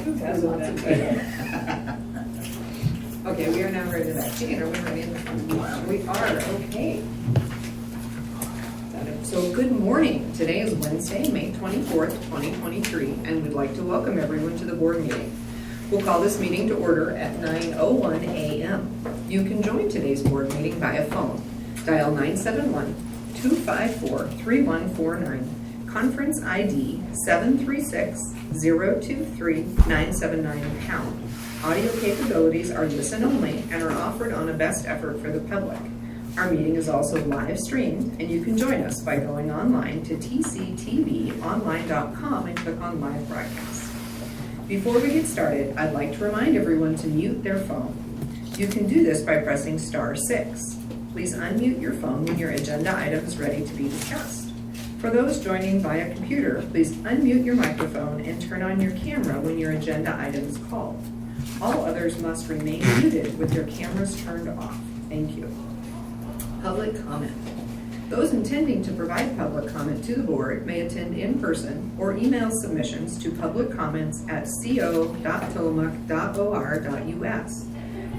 Who hasn't been? Okay, we are now ready to that. Jane, are we ready? We are, okay. So good morning. Today is Wednesday, May 24th, 2023, and we'd like to welcome everyone to the board meeting. We'll call this meeting to order at 9:01 a.m. You can join today's board meeting via phone. Dial 971-254-3149. Conference ID 736-023-979#. Audio capabilities are listen only and are offered on a best effort for the public. Our meeting is also live streamed, and you can join us by going online to tctvonline.com and click on live broadcast. Before we get started, I'd like to remind everyone to mute their phone. You can do this by pressing *6. Please unmute your phone when your agenda item is ready to be discussed. For those joining via computer, please unmute your microphone and turn on your camera when your agenda item is called. All others must remain muted with their cameras turned off. Thank you. Public comment. Those intending to provide public comment to the board may attend in person or email submissions to publiccomments@co.tillamook.or.us.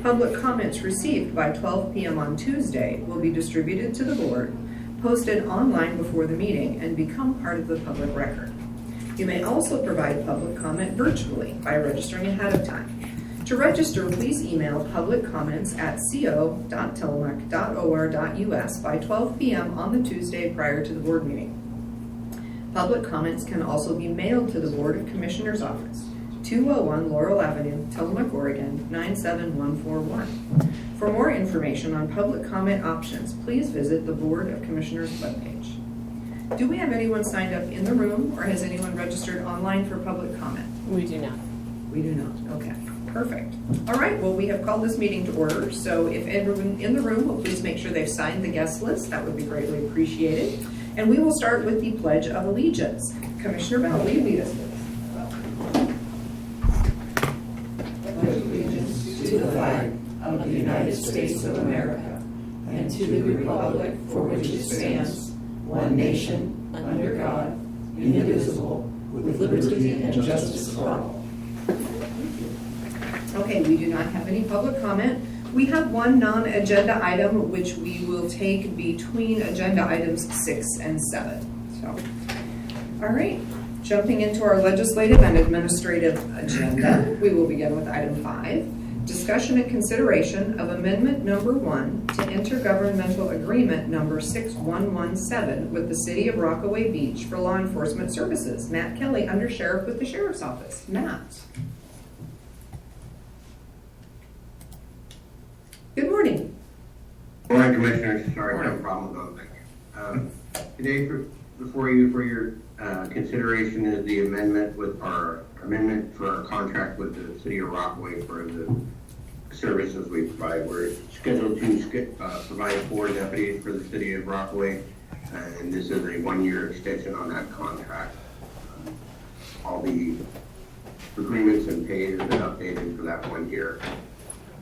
Public comments received by 12 p.m. on Tuesday will be distributed to the board, posted online before the meeting, and become part of the public record. You may also provide public comment virtually by registering ahead of time. To register, please email publiccomments@co.tillamook.or.us by 12 p.m. on the Tuesday prior to the board meeting. Public comments can also be mailed to the Board of Commissioners office, 201 Laurel Avenue, Tillamook, Oregon, 97141. For more information on public comment options, please visit the Board of Commissioners webpage. Do we have anyone signed up in the room, or has anyone registered online for public comment? We do not. We do not. Okay, perfect. All right, well, we have called this meeting to order, so if everyone in the room will please make sure they've signed the guest list, that would be greatly appreciated. And we will start with the Pledge of Allegiance. Commissioner Bell, will you lead us, please? Pledge allegiance to the flag of the United States of America and to the republic for which it stands, one nation, under God, indivisible, with liberty and justice for all. Okay, we do not have any public comment. We have one non-agenda item, which we will take between agenda items 6 and 7. So, all right, jumping into our legislative and administrative agenda, we will begin with item 5, discussion and consideration of amendment number 1 to intergovernmental agreement number 6117 with the City of Rockaway Beach for law enforcement services. Matt Kelly, Under Sheriff with the Sheriff's Office. Matt. Good morning. Good morning, Commissioners. Sorry, no problem with those. Today, before you for your consideration is the amendment for our contract with the City of Rockaway for the services we provide. We're scheduled to provide 4 deputies for the City of Rockaway, and this is a 1-year extension on that contract. All the agreements and pay have been updated for that 1 year.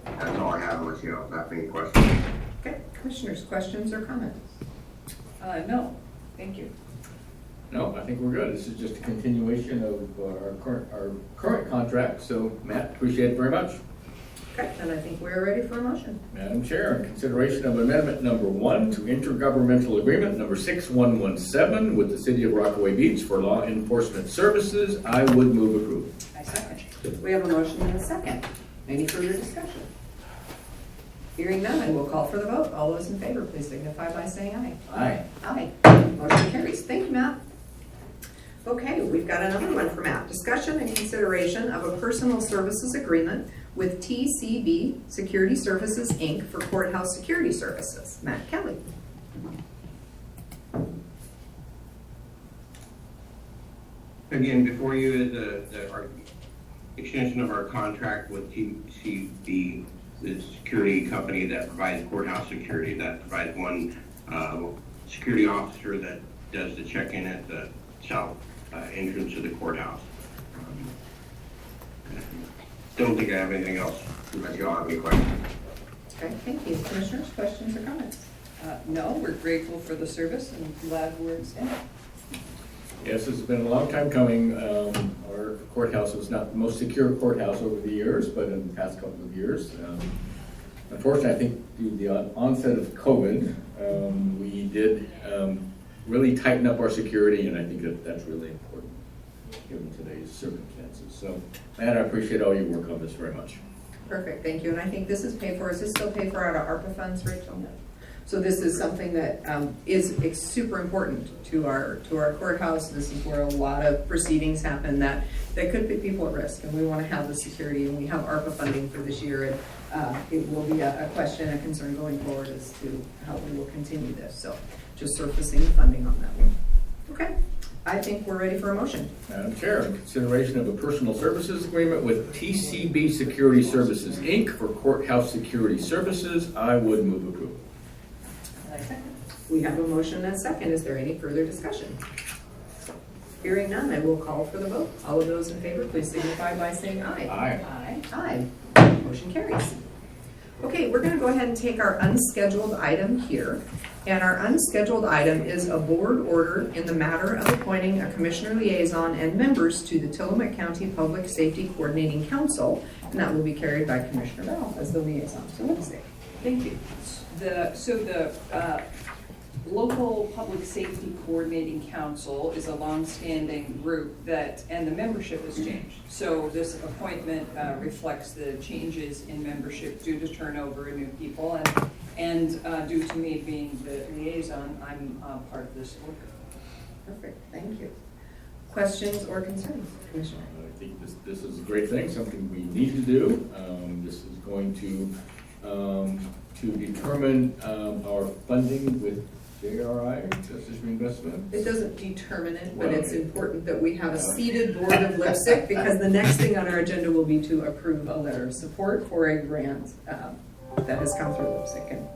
That's all I have, unless you have any questions. Okay, Commissioners, questions or comments? No, thank you. No, I think we're good. This is just a continuation of our current contract. So, Matt, appreciate it very much. Okay, and I think we're ready for a motion. Madam Chair, in consideration of amendment number 1 to intergovernmental agreement number 6117 with the City of Rockaway Beach for law enforcement services, I would move approval. I second. We have a motion and a second. Any further discussion? Hearing none, I will call for the vote. All those in favor, please signify by saying aye. Aye. Aye. Motion carries. Thank you, Matt. Okay, we've got another one for Matt. Discussion and consideration of a personal services agreement with TCB Security Services, Inc. for courthouse security services. Matt Kelly. Again, before you is our extension of our contract with TCB, the security company that provides courthouse security, that provides one security officer that does the check-in at the south entrance to the courthouse. Don't think I have anything else unless you all have any questions. Okay, thank you. Commissioners, questions or comments? No, we're grateful for the service and glad we're extended. Yes, it's been a long time coming. Our courthouse was not the most secure courthouse over the years, but in the past couple of years. Unfortunately, I think due to the onset of COVID, we did really tighten up our security, and I think that's really important given today's circumstances. So, Matt, I appreciate all your work on this very much. Perfect, thank you. And I think this is paid for, is this still paid for out of ARPA funds, Rachel? So this is something that is super important to our courthouse. This is where a lot of proceedings happen that could put people at risk, and we want to have the security, and we have ARPA funding for this year, and it will be a question, a concern going forward as to how we will continue this. So just surfacing the funding on that one. Okay, I think we're ready for a motion. Madam Chair, in consideration of a personal services agreement with TCB Security Services, Inc. for courthouse security services, I would move approval. We have a motion and a second. Is there any further discussion? Hearing none, I will call for the vote. All of those in favor, please signify by saying aye. Aye. Aye. Motion carries. Okay, we're going to go ahead and take our unscheduled item here. And our unscheduled item is a board order in the matter of appointing a commissioner liaison and members to the Tillamook County Public Safety Coordinating Council. And that will be carried by Commissioner Bell as the liaison. So let's see. Thank you. The Local Public Safety Coordinating Council is a long-standing group and the membership has changed. So this appointment reflects the changes in membership due to turnover and new people, and due to me being the liaison, I'm part of this order. Perfect, thank you. Questions or concerns, Commissioner? I think this is a great thing, something we need to do. This is going to determine our funding with JRI, Justice Reinvestment. It doesn't determine it, but it's important that we have a seated board of LIPSIC, because the next thing on our agenda will be to approve a letter of support for a grant that has come through LIPSIC. And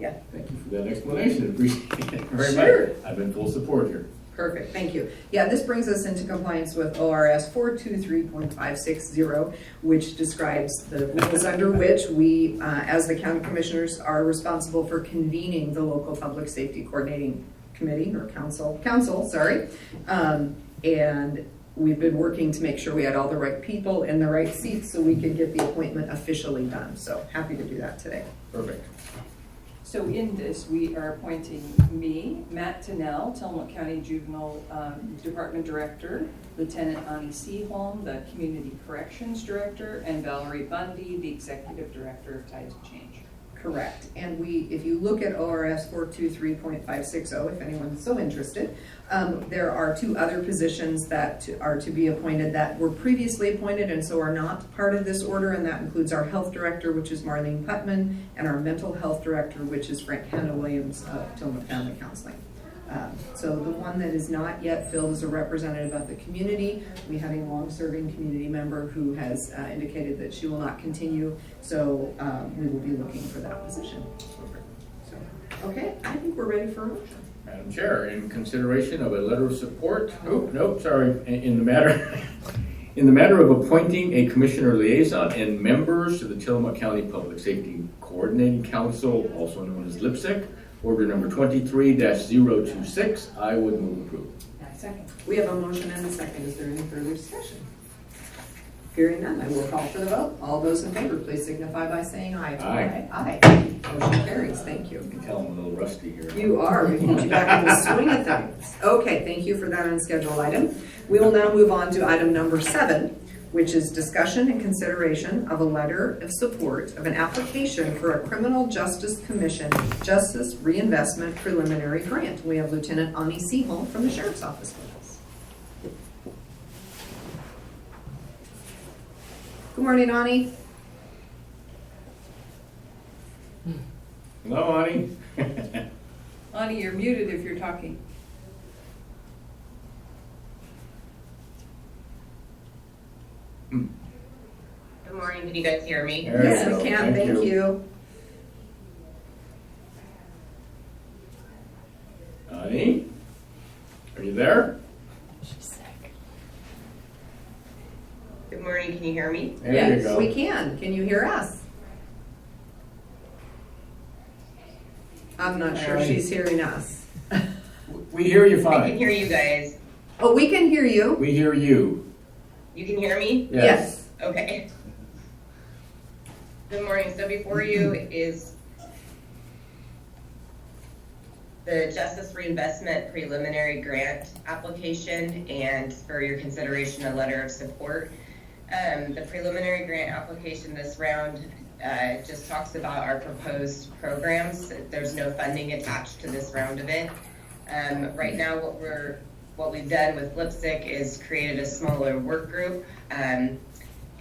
yeah. Thank you for that explanation. Appreciate it very Sure. much. I've been full support here. Perfect, thank you. Yeah, this brings us into compliance with ORS 423.560, which describes the rules under which we, as the county commissioners, are responsible for convening the local public safety coordinating committee or council, sorry. And we've been working to make sure we had all the right people in the right seats so we could get the appointment officially done. So happy to do that today. Perfect. So in this, we are appointing me, Matt Tennell, Tillamook County Juvenile Department Director, Lieutenant Ani Seaholm, the Community Corrections Director, and Valerie Bundy, the Executive Director of Tides of Change. Correct. And if you look at ORS 423.560, if anyone's so interested, there are two other positions that are to be appointed that were previously appointed and so are not part of this order, and that includes our health director, which is Marlene Putman, and our mental health director, which is Frank Hannah Williams of Tillamook Family Counseling. So the one that is not yet filled is a representative of the community. We have a long-serving community member who has indicated that she will not continue, so we will be looking for that position. So, okay, I think we're ready for a motion. Madam Chair, in consideration of a letter of support, in the matter of appointing a commissioner liaison and members to the Tillamook County Public Safety Coordinating Council, also known as LIPSIC, order number 23-026, I would move approval. Second. We have a motion and a second. Is there any further discussion? Hearing none, I will call for the vote. All those in favor, please signify by saying aye. Aye. Aye. Motion carries. Thank you. You can tell I'm a little rusty here. You are. We can get you back in the swing of things. Okay, thank you for that unscheduled item. We will now move on to item number 7, which is discussion and consideration of a letter of support of an application for a Criminal Justice Commission Justice Reinvestment Preliminary Grant. We have Lieutenant Ani Seaholm from the Sheriff's Office with us. Good morning, Ani. Hello, Ani. Ani, you're muted if you're talking. Good morning, can you guys hear me? There Yes, you go. we can. Thank you. Ani, are you there? Good morning, can you hear me? There you Yes, go. we can. Can you hear us? I'm not sure she's hearing us. We hear you I fine. can hear you guys. Oh, we can hear you. We hear you. You can hear me? Yes. Okay. Good morning. So before you is the Justice Reinvestment Preliminary Grant application, and for your consideration, a letter of support. The preliminary grant application this round just talks about our proposed programs. There's no funding attached to this round of it. Right now, what we've done with Lipstick is created a smaller work group and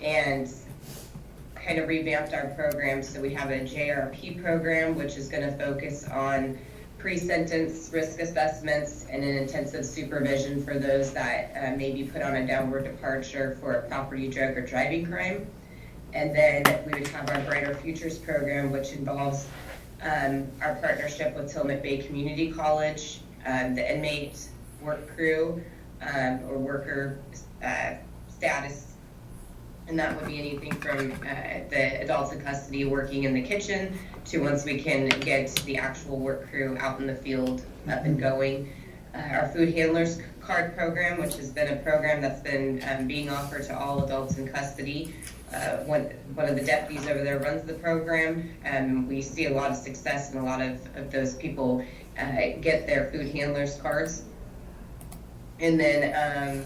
kind of revamped our program. So we have a JRP program, which is going to focus on pre-sentence risk assessments and an intensive supervision for those that may be put on a downward departure for a property, drug, or driving crime. And then we would have our Brighter Futures program, which involves our partnership with Tillamook Bay Community College, the inmate work crew or worker status. And that would be anything from the adults in custody working in the kitchen to once we can get the actual work crew out in the field up and going. Our food handlers card program, which has been a program that's been being offered to all adults in custody. One of the deputies over there runs the program, and we see a lot of success, and a lot of those people get their food handlers cards. And then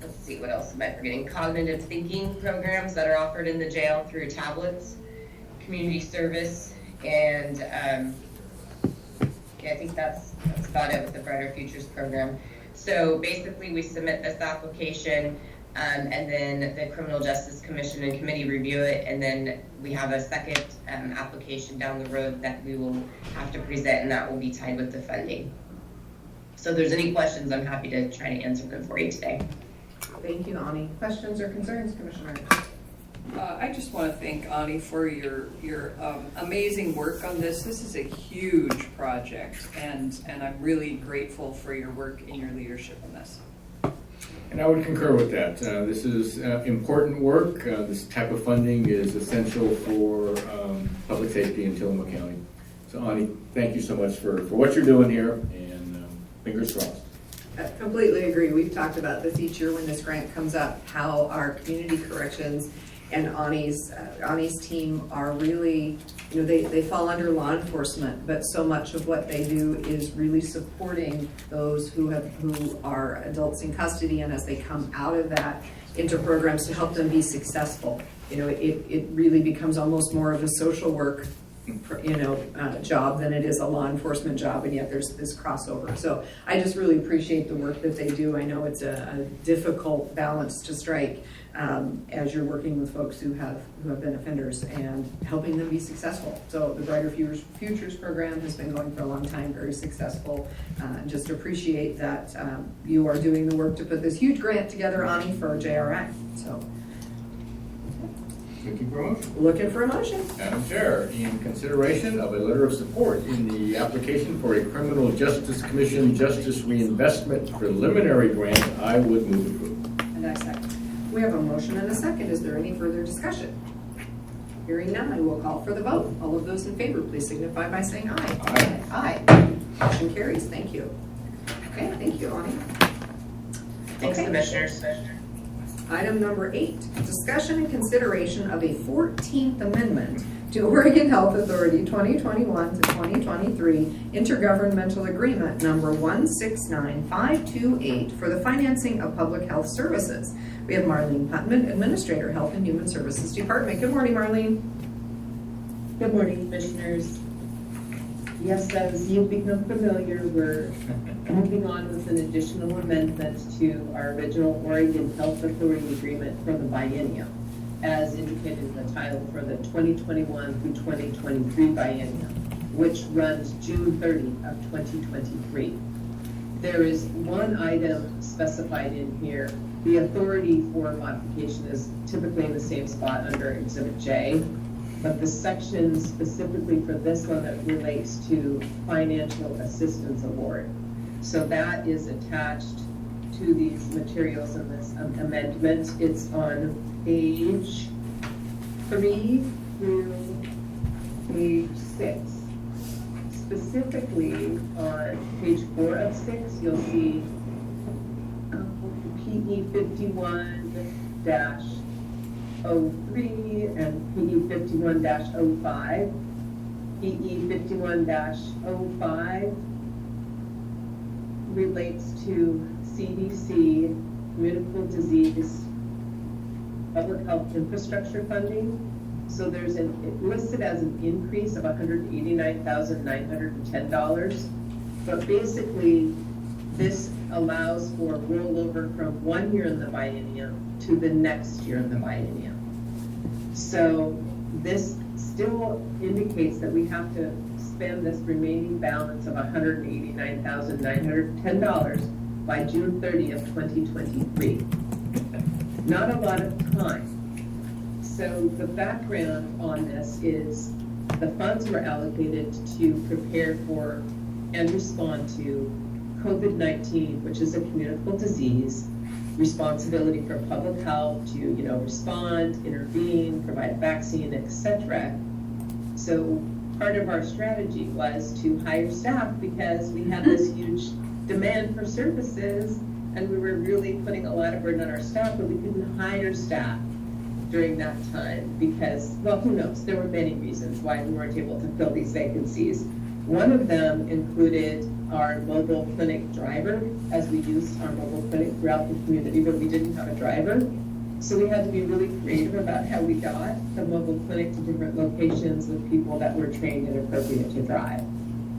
let's see, what else am I forgetting? Cognitive thinking programs that are offered in the jail through tablets, community service, and yeah, I think that's about it with the Brighter Futures program. So basically, we submit this application, and then the Criminal Justice Commission and committee review it, and then we have a second application down the road that we will have to present, and that will be tied with the funding. So if there's any questions, I'm happy to try to answer them for you today. Thank you, Ani. Questions or concerns, Commissioner? I just want to thank Ani for your amazing work on this. This is a huge project, and I'm really grateful for your work and your leadership on this. And I would concur with that. This is important work. This type of funding is essential for public safety in Tillamook County. So Ani, thank you so much for what you're doing here, and fingers crossed. I completely agree. We've talked about this each year when this grant comes up, how our community corrections and Ani's team are really, you know, they fall under law enforcement, but so much of what they do is really supporting those who are adults in custody, and as they come out of that, into programs to help them be successful. You know, it really becomes almost more of a social work job than it is a law enforcement job, and yet there's this crossover. So I just really appreciate the work that they do. I know it's a difficult balance to strike as you're working with folks who have been offenders and helping them be successful. So the Brighter Futures program has been going for a long time, very successful. Just appreciate that you are doing the work to put this huge grant together, Ani, for JRI. So. Looking for a motion. Looking for a motion. Madam Chair, in consideration of a letter of support in the application for a Criminal Justice Commission Justice Reinvestment Preliminary Grant, I would move approval. And I second. We have a motion and a second. Is there any further discussion? Hearing none, I will call for the vote. All of those in favor, please signify by saying aye. Aye. Aye. Motion carries. Thank you. Okay, thank you, Ani. Thanks, Okay. Commissioners. Item number 8, discussion and consideration of a 14th Amendment to Oregon Health Authority 2021 to 2023 Intergovernmental Agreement number 169528 for the financing of public health services. We have Marlene Putman, Administrator, Health and Human Services Department. Good morning, Marlene. Good morning, Commissioners. Yes, as you'll become familiar, we're moving on with an additional amendment to our original Oregon Health Authority agreement for the biennium, as indicated in the title for the 2021 through 2023 biennium, which runs June 30 of 2023. There is one item specified in here. The authority for modification is typically in the same spot under Exhibit J, but the section specifically for this one that relates to financial assistance award. So that is attached to these materials in this amendment. It's on page 3 through page 6. Specifically on page 4 of 6, you'll see PE 51-03 and PE 51-05. PE 51-05 relates to CDC, communicable disease, public health infrastructure funding. So there's it listed as an increase of $189,910. But basically, this allows for rollover from 1 year in the biennium to the next year in the biennium. So this still indicates that we have to spend this remaining balance of $189,910 by June 30th, 2023. Not a lot of time. So the background on this is the funds were allocated to prepare for and respond to COVID-19, which is a communicable disease, responsibility for public health to, respond, intervene, provide vaccine, etc. So part of our strategy was to hire staff because we had this huge demand for services and we were really putting a lot of burden on our staff, but we couldn't hire staff during that time because, well, who knows? There were many reasons why we weren't able to fill these vacancies. One of them included our mobile clinic driver, as we used our mobile clinic throughout the community, but we didn't have a driver. So we had to be really creative about how we got the mobile clinic to different locations with people that were trained and appropriate to drive.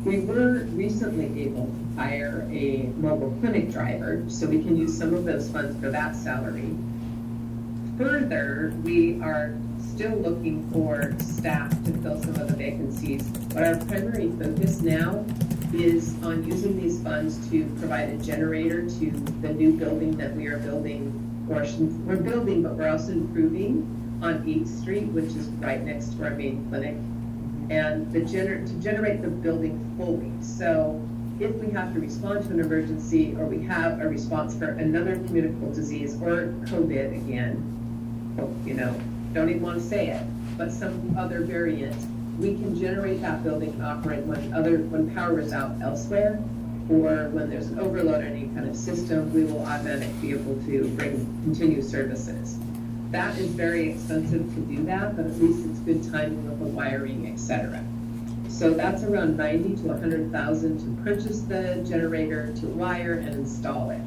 We were recently able to hire a mobile clinic driver, so we can use some of those funds for that salary. Further, we are still looking for staff to fill some of the vacancies, but our primary focus now is on using these funds to provide a generator to the new building that we are building, or we're building, but we're also improving on 8th Street, which is right next to our main clinic, and to generate the building fully. So if we have to respond to an emergency, or we have a response for another communicable disease or COVID again, don't even want to say it, but some other variant, we can generate that building and operate when power is out elsewhere, or when there's an overload on any kind of system, we will automatically be able to continue services. That is very expensive to do that, but at least it's good timing with the wiring, etc. So that's around $90,000 to $100,000 to purchase the generator, to wire and install it.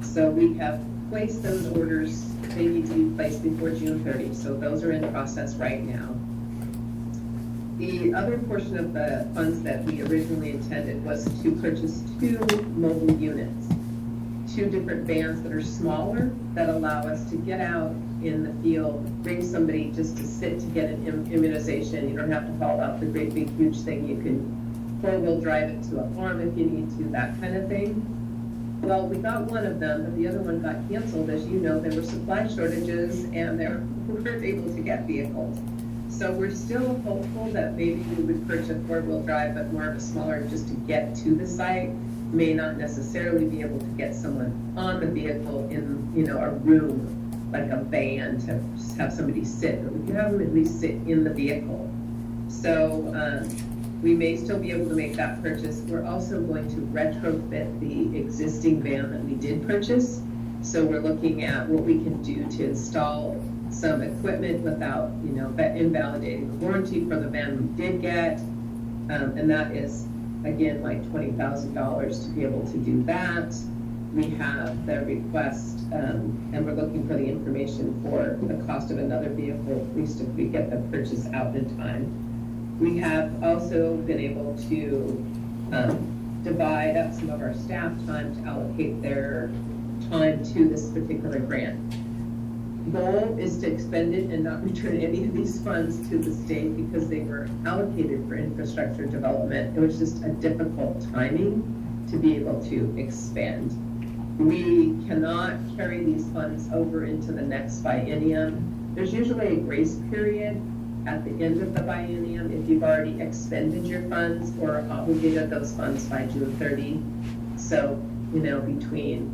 So we have placed those orders. They need to be placed before June 30, so those are in process right now. The other portion of the funds that we originally intended was to purchase 2 mobile units, 2 different vans that are smaller that allow us to get out in the field, bring somebody just to sit to get an immunization. You don't have to haul out the great big huge thing. You can 4-wheel drive it to a farm if you need to, that kind of thing. Well, we got one of them, but the other one got canceled. As you know, there were supply shortages and we weren't able to get vehicles. So we're still hopeful that maybe we would purchase a 4-wheel drive, but more of a smaller just to get to the site. May not necessarily be able to get someone on the vehicle in, a room, like a van, to just have somebody sit, but we can have them at least sit in the vehicle. So we may still be able to make that purchase. We're also going to retrofit the existing van that we did purchase. So we're looking at what we can do to install some equipment without, invalidating the warranty for the van we did get. And that is, again, like $20,000 to be able to do that. We have the request, and we're looking for the information for the cost of another vehicle, at least if we get the purchase out in time. We have also been able to divide up some of our staff time to allocate their time to this particular grant. Goal is to expend it and not return any of these funds to the state because they were allocated for infrastructure development. It was just a difficult timing to be able to expend. We cannot carry these funds over into the next biennium. There's usually a grace period at the end of the biennium if you've already expended your funds or obligated those funds by June 30. So, between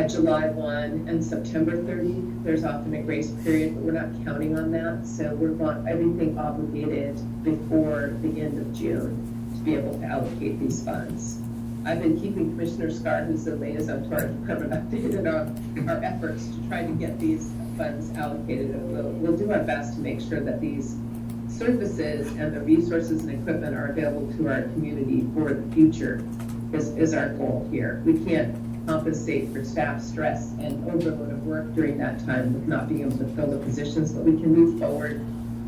July 1 and September 30, there's often a grace period, but we're not counting on that. So we want everything obligated before the end of June to be able to allocate these funds. I've been keeping Commissioner Scar, who's the liaison to our department, updated on our efforts to try to get these funds allocated. And we'll do our best to make sure that these services and the resources and equipment are available to our community for the future is our goal here. We can't compensate for staff stress and overload of work during that time with not being able to fill the positions, but we can move forward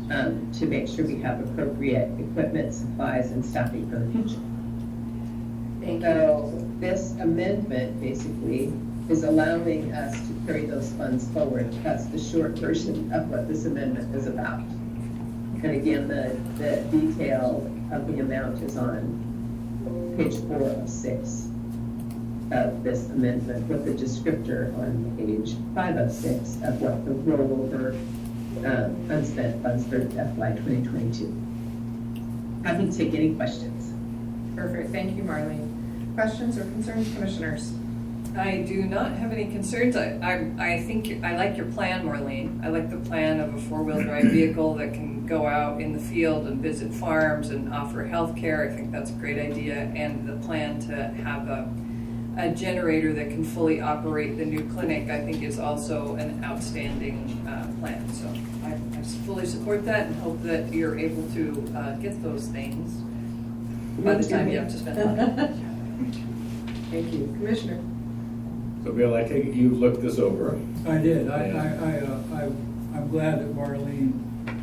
to make sure we have appropriate equipment, supplies, and staffing for the future. Thank you. So this amendment basically is allowing us to carry those funds forward. That's the short version of what this amendment is about. And again, the detail of the amount is on page 4 of 6 of this amendment, with the descriptor on page 5 of 6 of what the rollover unspent funds for FY 2022. Happy to take any questions. Perfect, thank you, Marlene. Questions or concerns, commissioners? I do not have any concerns. I think, I like your plan, Marlene. I like the plan of a four-wheel drive vehicle that can go out in the field and visit farms and offer health care. I think that's a great idea. And the plan to have a generator that can fully operate the new clinic, I think, is also an outstanding plan. So I fully support that and hope that you're able to get those things by the time you have to spend money. Thank you. Commissioner? So Bill, I take it you've looked this over. I did. I'm glad that Marlene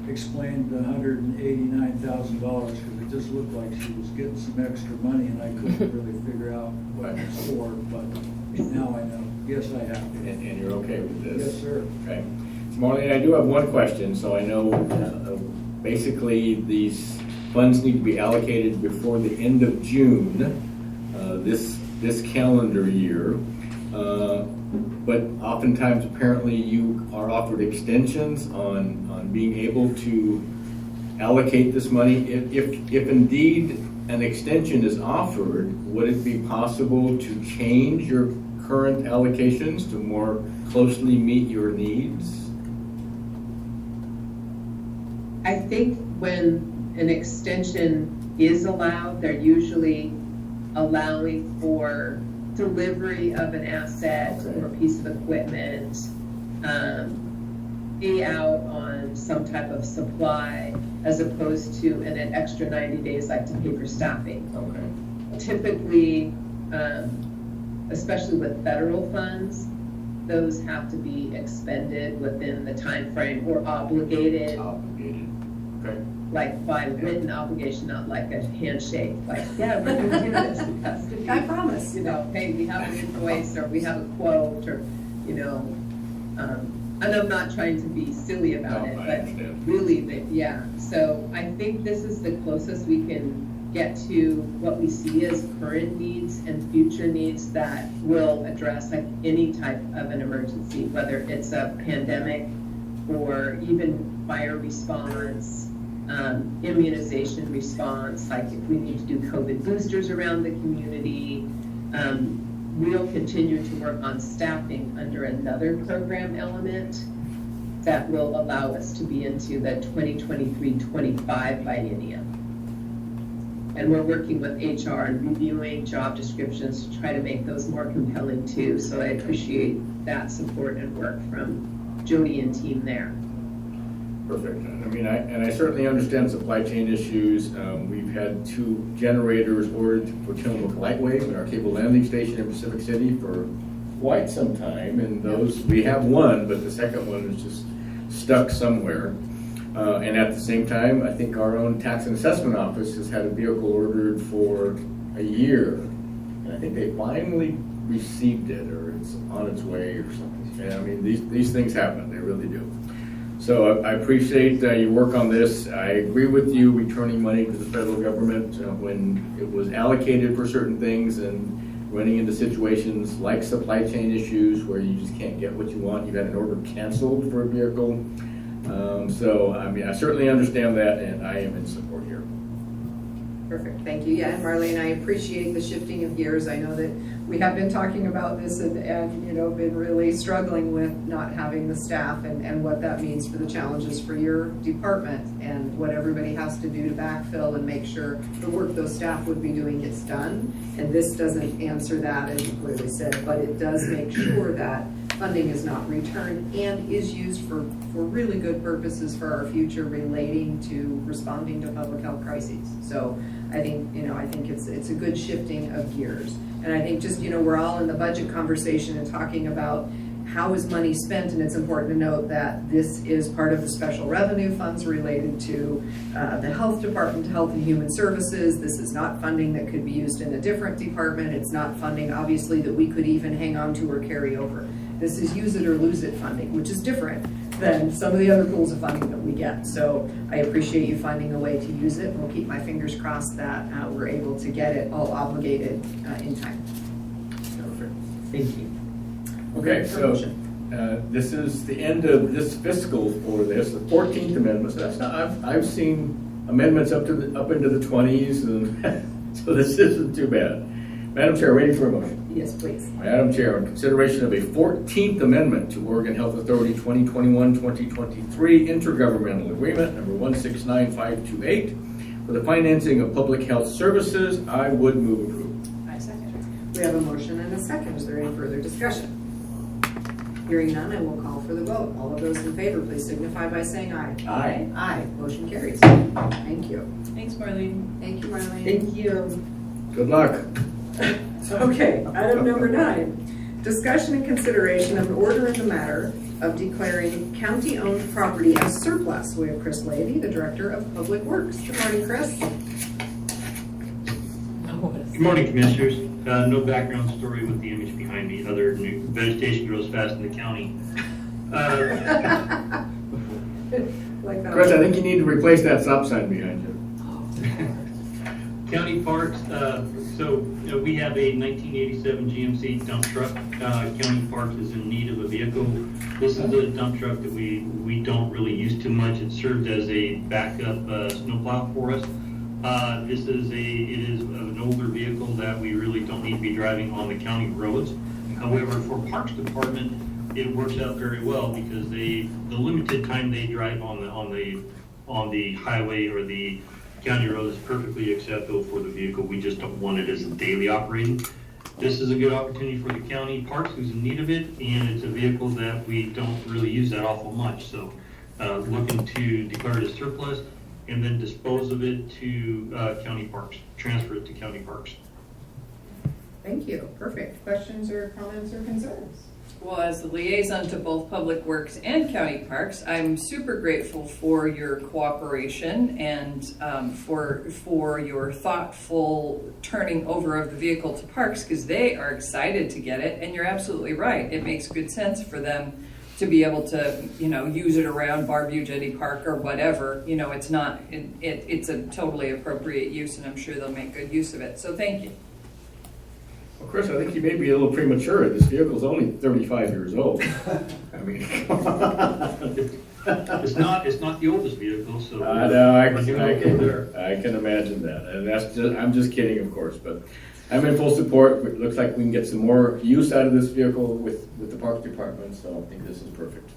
explained the $189,000, because it just looked like she was getting some extra money, and I couldn't really figure out what it was for, but now I know. Yes, I have. And you're okay with this? Yes, sir. Okay. So Marlene, I do have one question. So I know basically these funds need to be allocated before the end of June this calendar year. But oftentimes, apparently, you are offered extensions on being able to allocate this money. If indeed an extension is offered, would it be possible to change your current allocations to more closely meet your needs? I think when an extension is allowed, they're usually allowing for delivery of an asset or a piece of equipment, be out on some type of supply, as opposed to an extra 90 days like to pay for staffing. Okay. Typically, especially with federal funds, those have to be expended within the time frame or obligated, Obligated. Okay. like by written obligation, not like a handshake, like, yeah, we're gonna do this because I promise. you know, hey, we have an invoice or we have a quote or, you know, and I'm not trying to be silly about No, it, I but understand. really, yeah. So I think this is the closest we can get to what we see as current needs and future needs that will address like any type of an emergency, whether it's a pandemic or even fire response, immunization response, like if we need to do COVID boosters around the community. We'll continue to work on staffing under another program element that will allow us to be into the 2023-25 biennium. And we're working with HR and reviewing job descriptions to try to make those more compelling too. So I appreciate that support and work from Jody and team there. Perfect. I mean, I certainly understand supply chain issues. We've had 2 generators ordered for Tillamook Lightwave and our cable landing station in Pacific City for quite some time. And those, we have one, but the second one is just stuck somewhere. And at the same time, I think our own tax and assessment office has had a vehicle ordered for a year. And I think they finally received it, or it's on its way or something. And I mean, these things happen, they really do. So I appreciate your work on this. I agree with you returning money to the federal government when it was allocated for certain things and running into situations like supply chain issues where you just can't get what you want. You got an order canceled for a vehicle. So, I mean, I certainly understand that, and I am in support here. Perfect, thank you. Yeah, and Marlene, I appreciate the shifting of gears. I know that we have been talking about this and you know, been really struggling with not having the staff and what that means for the challenges for your department and what everybody has to do to backfill and make sure the work those staff would be doing gets done. And this doesn't answer that, as you clearly said, but it does make sure that funding is not returned and is used for really good purposes for our future relating to responding to public health crises. So I think, you know, I think it's a good shifting of gears. And I think just, you know, we're all in the budget conversation and talking about how is money spent, and it's important to note that this is part of the special revenue funds related to the health department, health and human services. This is not funding that could be used in a different department. It's not funding, obviously, that we could even hang on to or carry over. This is use it or lose it funding, which is different than some of the other pools of funding that we get. So I appreciate you finding a way to use it. We'll keep my fingers crossed that we're able to get it all obligated in time. Perfect. Thank you. Okay, so this is the end of this fiscal for this, the 14th amendment. So that's not, I've seen amendments up into the 20s, and so this isn't too bad. Madam Chair, ready for a motion? Yes, please. Madam Chair, in consideration of a 14th amendment to Oregon Health Authority 2021-2023 intergovernmental agreement number 169528 for the financing of public health services, I would move approval. I second. We have a motion and a second. Is there any further discussion? Hearing none, I will call for the vote. All of those in favor, please signify by saying aye. Aye. Aye. Motion carries. Thank you. Thanks, Marlene. Thank you, Marlene. Thank you. Good luck. Okay, item number 9. Discussion and consideration of an order in the matter of declaring county-owned property as surplus. We have Chris Levy, the Director of Public Works. Good morning, Chris. Good morning, Commissioners. No background story with the image behind me, other than vegetation grows fast in the county. Like that. Chris, I think you need to replace that stop sign behind you. County parks, so we have a 1987 GMC dump truck. County parks is in need of a vehicle. This is a dump truck that we don't really use too much. It served as a backup snowplow for us. It is an older vehicle that we really don't need to be driving on the county roads. However, for Parks Department, it works out very well because the limited time they drive on the highway or the county road is perfectly acceptable for the vehicle. We just don't want it as a daily operating. This is a good opportunity for the county parks who's in need of it, and it's a vehicle that we don't really use that awful much. So looking to declare it as surplus and then dispose of it to county parks, transfer it to county parks. Thank you. Perfect. Questions or comments or concerns? Well, as the liaison to both Public Works and County Parks, I'm super grateful for your cooperation and for your thoughtful turning over of the vehicle to Parks, because they are excited to get it, and you're absolutely right. It makes good sense for them to be able to, use it around Barview Jetty Park or whatever. It's not, it's a totally appropriate use, and I'm sure they'll make good use of it. So thank you. Well, Chris, I think you may be a little premature. This vehicle's only 35 years old. I mean, It's not the oldest vehicle, so. I know, I we're doing okay there. can imagine that. And I'm just kidding, of course, but I'm in full support. It looks like we can get some more use out of this vehicle with the Parks Department, so I think this is perfect.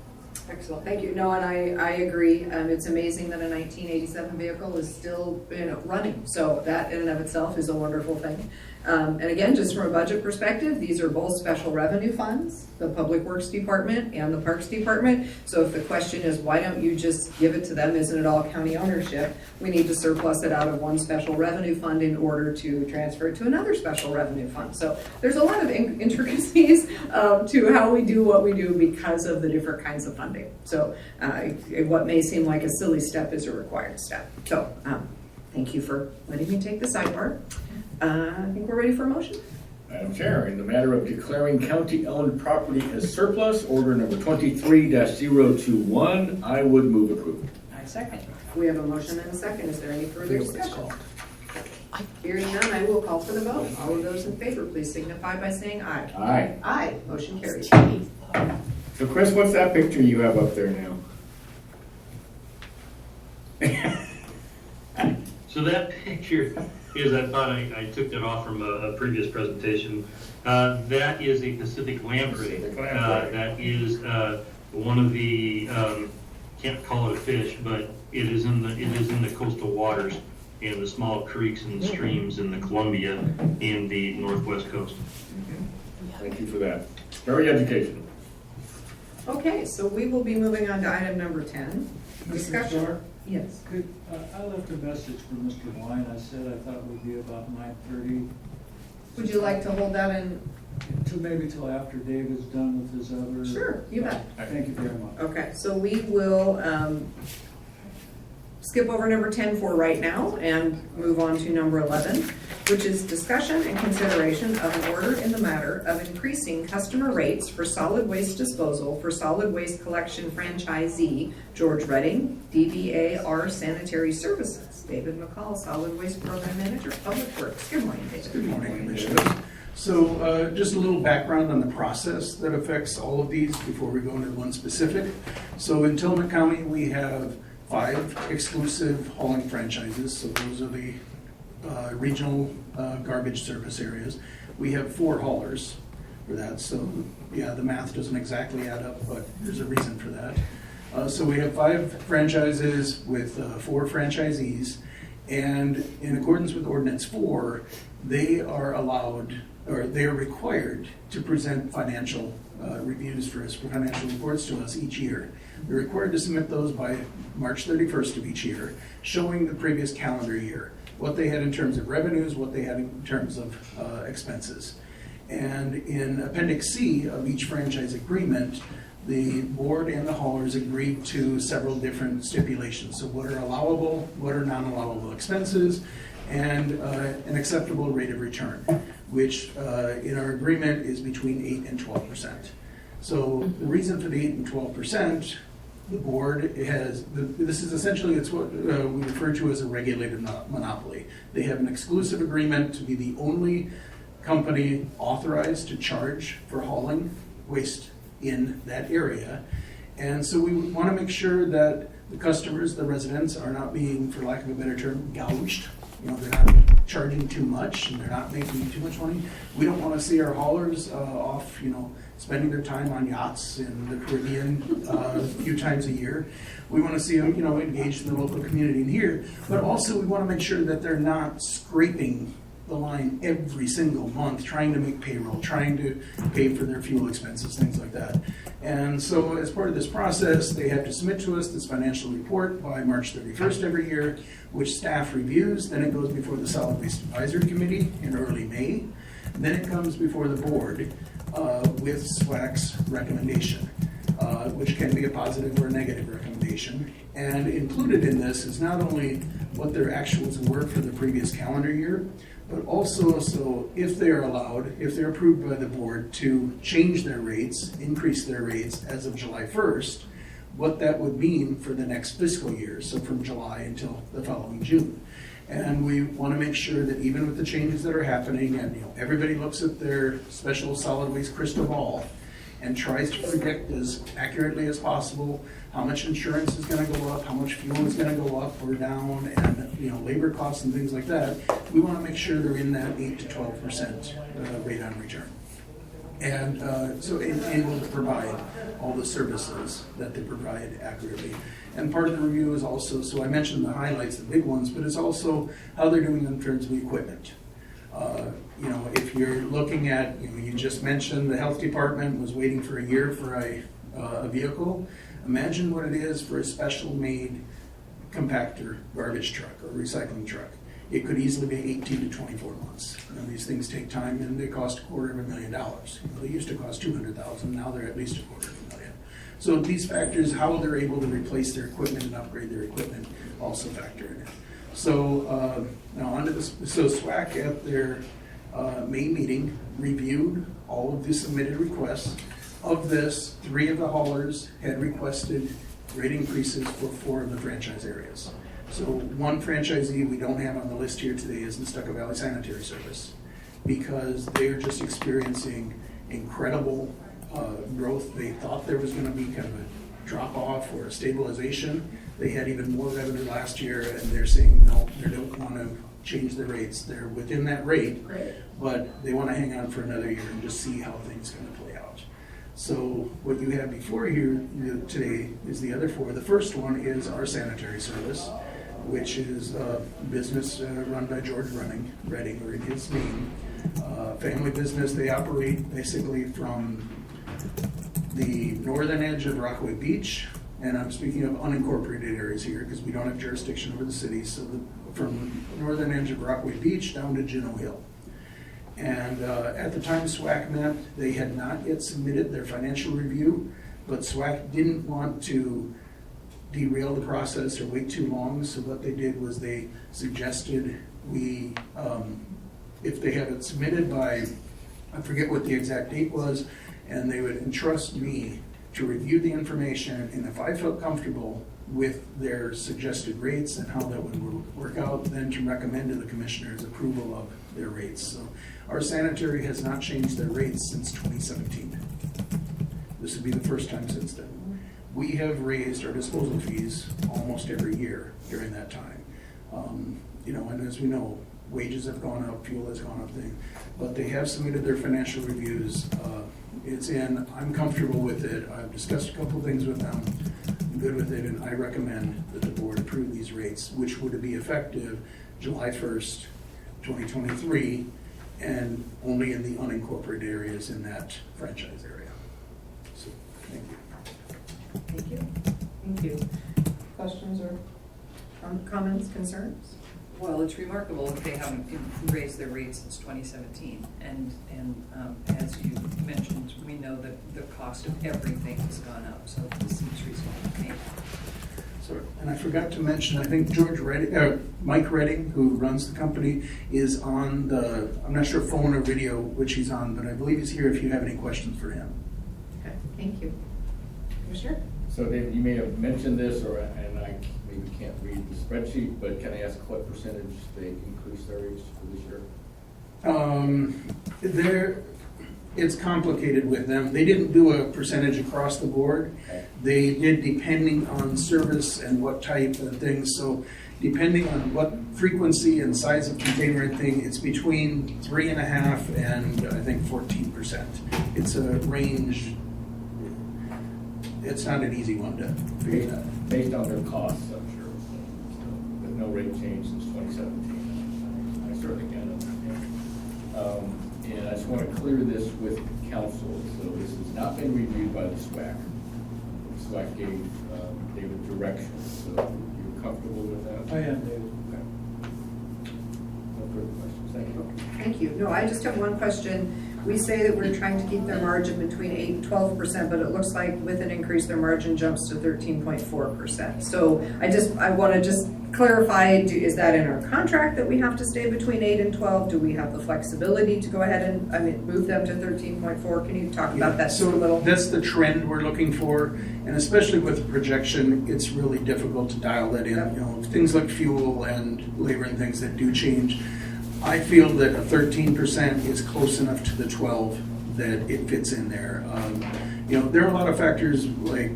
Excellent, thank you. No, and I agree. It's amazing that a 1987 vehicle is still running. So that in and of itself is a wonderful thing. And again, just from a budget perspective, these are both special revenue funds, the Public Works Department and the Parks Department. So if the question is, why don't you just give it to them? Isn't it all county ownership? We need to surplus it out of one special revenue fund in order to transfer it to another special revenue fund. So there's a lot of intricacies to how we do what we do because of the different kinds of funding. So what may seem like a silly step is a required step. So thank you for letting me take the sidebar. I think we're ready for a motion. Madam Chair, in the matter of declaring county-owned property as surplus, order number 23-021, I would move approval. I second. We have a motion and a second. Is there any further discussion? Hearing none, I will call for the vote. All of those in favor, please signify by saying aye. Aye. Aye. Motion carries. So Chris, what's that picture you have up there now? So that picture is I thought I took that off from a previous presentation. That is a Pacific lamprey. Pacific lamprey. That is one of the, can't call it a fish, but it is in the coastal waters and the small creeks and streams in the Columbia and the northwest coast. Thank you for that. Very educational. Okay, so we will be moving on to item number 10. Mr. Discussion. Starr, Yes. I left a message for Mr. Wine. I said I thought it would be about 9:30 Would you like to hold that in? to maybe till after Dave is done with his other. Sure, you bet. Thank you very much. Okay, so we will skip over number 10 for right now and move on to number 11, which is discussion and consideration of an order in the matter of increasing customer rates for solid waste disposal for solid waste collection franchisee George Redding, DBAR Sanitary Services. David McCall, Solid Waste Program Manager, Public Works. Good morning, David. Good morning, Commissioners. So just a little background on the process that affects all of these before we go into one specific. So in Tillamook County, we have 5 exclusive hauling franchises. So those are the regional garbage service areas. We have 4 haulers for that. So yeah, the math doesn't exactly add up, but there's a reason for that. So we have 5 franchises with 4 franchisees. And in accordance with Ordinance 4, they are allowed, or they are required to present financial reviews for us, for financial reports to us each year. They're required to submit those by March 31st of each year, showing the previous calendar year, what they had in terms of revenues, what they had in terms of expenses. And in Appendix C of each franchise agreement, the board and the haulers agreed to several different stipulations. So what are allowable, what are non-allowable expenses, and an acceptable rate of return, which in our agreement is between 8 and 12%. So the reason for the 8 and 12%, the board has, this is essentially, it's what we refer to as a regulated monopoly. They have an exclusive agreement to be the only company authorized to charge for hauling waste in that area. And so we want to make sure that the customers, the residents, are not being, for lack of a better term, gouged. You know, they're not charging too much and they're not making too much money. We don't want to see our haulers off, you know, spending their time on yachts in the Caribbean a few times a year. We want to see them, you know, engaged in the local community in here, but also we want to make sure that they're not scraping the line every single month, trying to make payroll, trying to pay for their fuel expenses, things like that. And so as part of this process, they have to submit to us this financial report by March 31st every year, which staff reviews. Then it goes before the Solid Waste Advisory Committee in early May. Then it comes before the board with SWAC's recommendation, which can be a positive or a negative recommendation. And included in this is not only what their actuals were for the previous calendar year, but also, so if they're allowed, if they're approved by the board to change their rates, increase their rates as of July 1st, what that would mean for the next fiscal year, so from July until the following June. And we want to make sure that even with the changes that are happening, and you know, everybody looks at their special solid waste crystal ball and tries to predict as accurately as possible how much insurance is going to go up, how much fuel is going to go up or down, and you know, labor costs and things like that. We want to make sure they're in that 8 to 12% rate on return, and so able to provide all the services that they provide accurately. And part of the review is also, so I mentioned the highlights, the big ones, but it's also how they're doing in terms of equipment. You know, if you're looking at, you know, you just mentioned the health department was waiting for a year for a vehicle. Imagine what it is for a special made compactor garbage truck or recycling truck. It could easily be 18 to 24 months. You know, these things take time and they cost $250,000. You know, they used to cost $200,000, now they're at least $250,000. So these factors, how they're able to replace their equipment and upgrade their equipment, also factor in it. So now onto this. So SWAC at their May meeting reviewed all of the submitted requests. Of this, 3 of the haulers had requested rate increases for 4 of the franchise areas. So one franchisee we don't have on the list here today is Nestucca Valley Sanitary Service, because they're just experiencing incredible growth. They thought there was going to be kind of a drop off or a stabilization. They had even more revenue last year, and they're saying no, they don't want to change the rates. They're within that rate, Great. but they want to hang on for another year and just see how things are going to play out. So what you have before you today is the other four. The first one is our sanitary service, which is a business run by George Redding, or in his name. Family business. They operate basically from the northern edge of Rockaway Beach, and I'm speaking of unincorporated areas here because we don't have jurisdiction over the city, so from the northern edge of Rockaway Beach down to Juneau Hill. And at the time SWAC met, they had not yet submitted their financial review, but SWAC didn't want to derail the process or wait too long, so what they did was they suggested we, if they have it submitted by, I forget what the exact date was, and they would entrust me to review the information, and if I felt comfortable with their suggested rates and how that would work out, then to recommend to the commissioners approval of their rates. So our sanitary has not changed their rates since 2017. This would be the first time since then. We have raised our disposal fees almost every year during that time. And as we know, wages have gone up, fuel has gone up, but they have submitted their financial reviews. It's in, I'm comfortable with it. I've discussed a couple things with them. I'm good with it, and I recommend that the board approve these rates, which would be effective July 1st, 2023, and only in the unincorporated areas in that franchise area. So, thank you. Thank you. Thank you. Questions or comments, concerns? Well, it's remarkable that they haven't raised their rates since 2017. And as you mentioned, we know that the cost of everything has gone up, so this seems reasonable to me. So, and I forgot to mention, I think Mike Redding, who runs the company, is on the, I'm not sure phone or video which he's on, but I believe he's here if you have any questions for him. Okay, thank you. Commissioner? So David, you may have mentioned this, and I maybe can't read the spreadsheet, but can I ask what percentage they increased their rates for this year? It's complicated with them. They didn't do a percentage across the board. Okay. They did depending on service and what type of things. So depending on what frequency and size of container and thing, it's between 3.5% and I think 14%. It's a range. It's not an easy one to figure out. Based on their costs, I'm sure. So, with no rate change since 2017, I certainly can understand. And I just want to clear this with council. So this has not been reviewed by the SWAC. The SWAC gave David direction. So you're comfortable with that? I am, David. Okay. No further questions. Thank you. Thank you. No, I just have one question. We say that we're trying to keep their margin between 8 and 12%, but it looks like with an increase, their margin jumps to 13.4%. So I want to just clarify, is that in our contract that we have to stay between 8 and 12? Do we have the flexibility to go ahead and move them to 13.4? Can you talk about that just a little? So that's the trend we're looking for, and especially with projection, it's really difficult to dial that in. Yep. Things like fuel and labor and things that do change. I feel that a 13% is close enough to the 12 that it fits in there. There are a lot of factors like,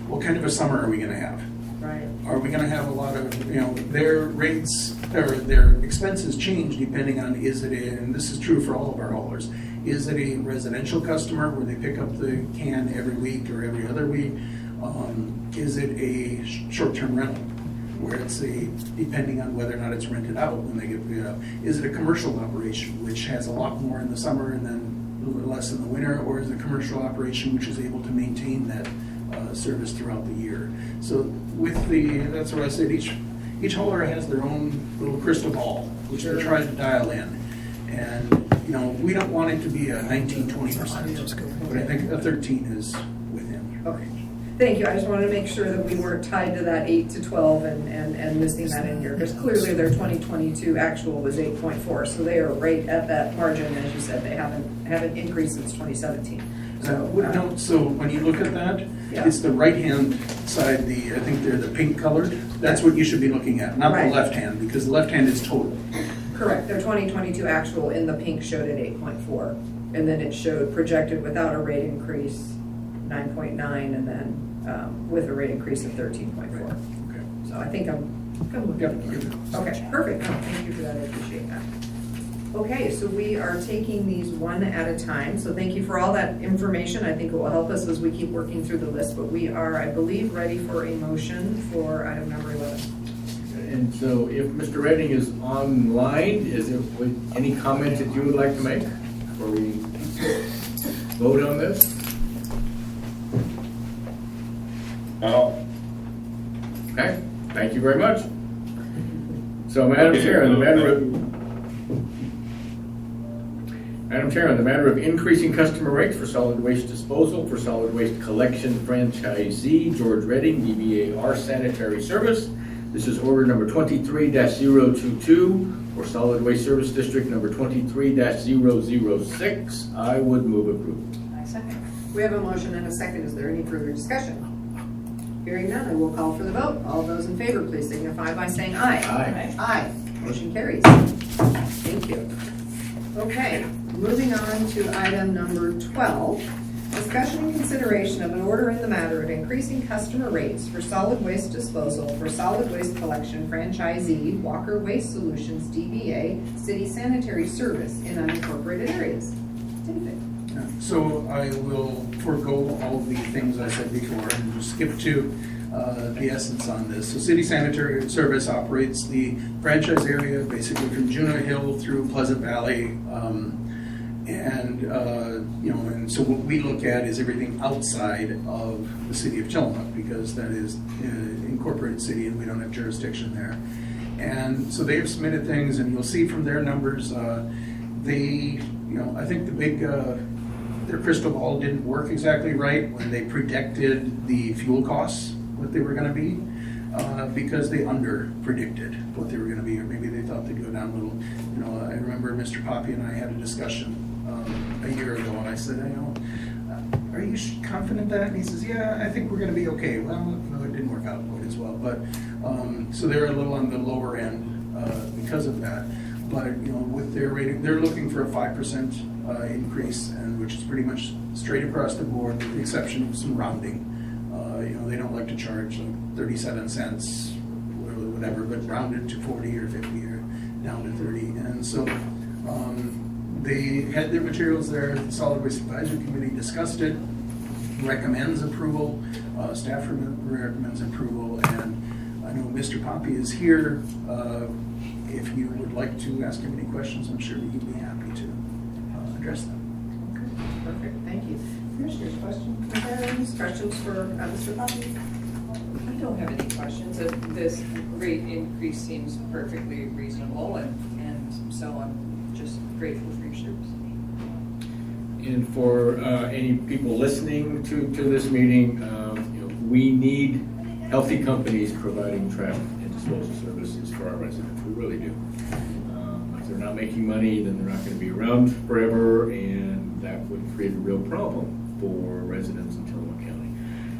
what kind of a summer are we going to have? Right. Are we going to have a lot of, their rates or their expenses change depending on, and this is true for all of our haulers, is it a residential customer where they pick up the can every week or every other week? Is it a short-term rental where it's depending on whether or not it's rented out when they get picked up? Is it a commercial operation which has a lot more in the summer and then a little less in the winter, or is it a commercial operation which is able to maintain that service throughout the year? So that's what I said, each hauler has their own little crystal ball, which they try to dial in. And, we don't want it to be a 19-20%, but I think a 13 is within Okay. range. Thank you. I just wanted to make sure that we weren't tied to that 8 to 12 and missing that in here, because clearly their 2022 actual was 8.4, so they are right at that margin. As you said, they haven't increased since 2017. So when you look at that, Yeah. it's the right-hand side, I think they're the pink colored. That's what you should be looking at, not the Right. left hand, because the left hand is total. Correct. Their 2022 actual in the pink showed at 8.4, and then it showed projected without a rate increase 9.9, and then with a rate increase of 13.4. Okay. So I think I'm looking Yep, at you're it. good. Okay, perfect. No, thank you for that. I appreciate that. Okay, so we are taking these one at a time. So thank you for all that information. I think it will help us as we keep working through the list. But we are, I believe, ready for a motion for item number 11. And so if Mr. Redding is online, is there any comments that you would like to make before we vote on this? No. Okay, thank you very much. So Madam Chair, on the matter of increasing customer rates for solid waste disposal for solid waste collection franchisee, George Redding, DBA Sanitary Service. This is order number 23-022 for solid waste service district number 23-006. I would move approval. I second. We have a motion and a second. Is there any further discussion? Hearing none, I will call for the vote. All those in favor, please signify by saying aye. Aye. Aye. Motion carries. Thank you. Okay, moving on to item number 12. Discussion and consideration of an order in the matter of increasing customer rates for solid waste disposal for solid waste collection franchisee Walker Waste Solutions DBA City Sanitary Service in unincorporated areas. David. So I will forego all the things I said before and just skip to the essence on this. So City Sanitary Service operates the franchise area basically from Juno Hill through Pleasant Valley. And so what we look at is everything outside of the city of Tillamook because that is an incorporated city and we don't have jurisdiction there. And so they have submitted things and you'll see from their numbers, I think the big, their crystal ball didn't work exactly right when they predicted the fuel costs, what they were going to be, because they under-predicted what they were going to be, or maybe they thought they'd go down a little. I remember Mr. Poppy and I had a discussion a year ago, and I said, are you confident that? And he says, yeah, I think we're going to be okay. Well, no, it didn't work out quite as well, but so they're a little on the lower end because of that. But with their rating, they're looking for a 5% increase, and which is pretty much straight across the board, with the exception of some rounding. They don't like to charge like 37 cents, or whatever, but rounded to 40 or 50 or down to 30. And so they had their materials there. The Solid Waste Advisory Committee discussed it, recommends approval. Staff recommends approval, and I know Mr. Poppy is here. If you would like to ask him any questions, I'm sure he'd be happy to address them. Okay, perfect, thank you. Commissioners, questions, questions for Mr. Poppy? I don't have any questions. This rate increase seems perfectly reasonable, and so I'm just grateful for your service. And for any people listening to this meeting, we need healthy companies providing trash and disposal services for our residents. We really do. If they're not making money, then they're not going to be around forever, and that would create a real problem for residents in Tillamook County.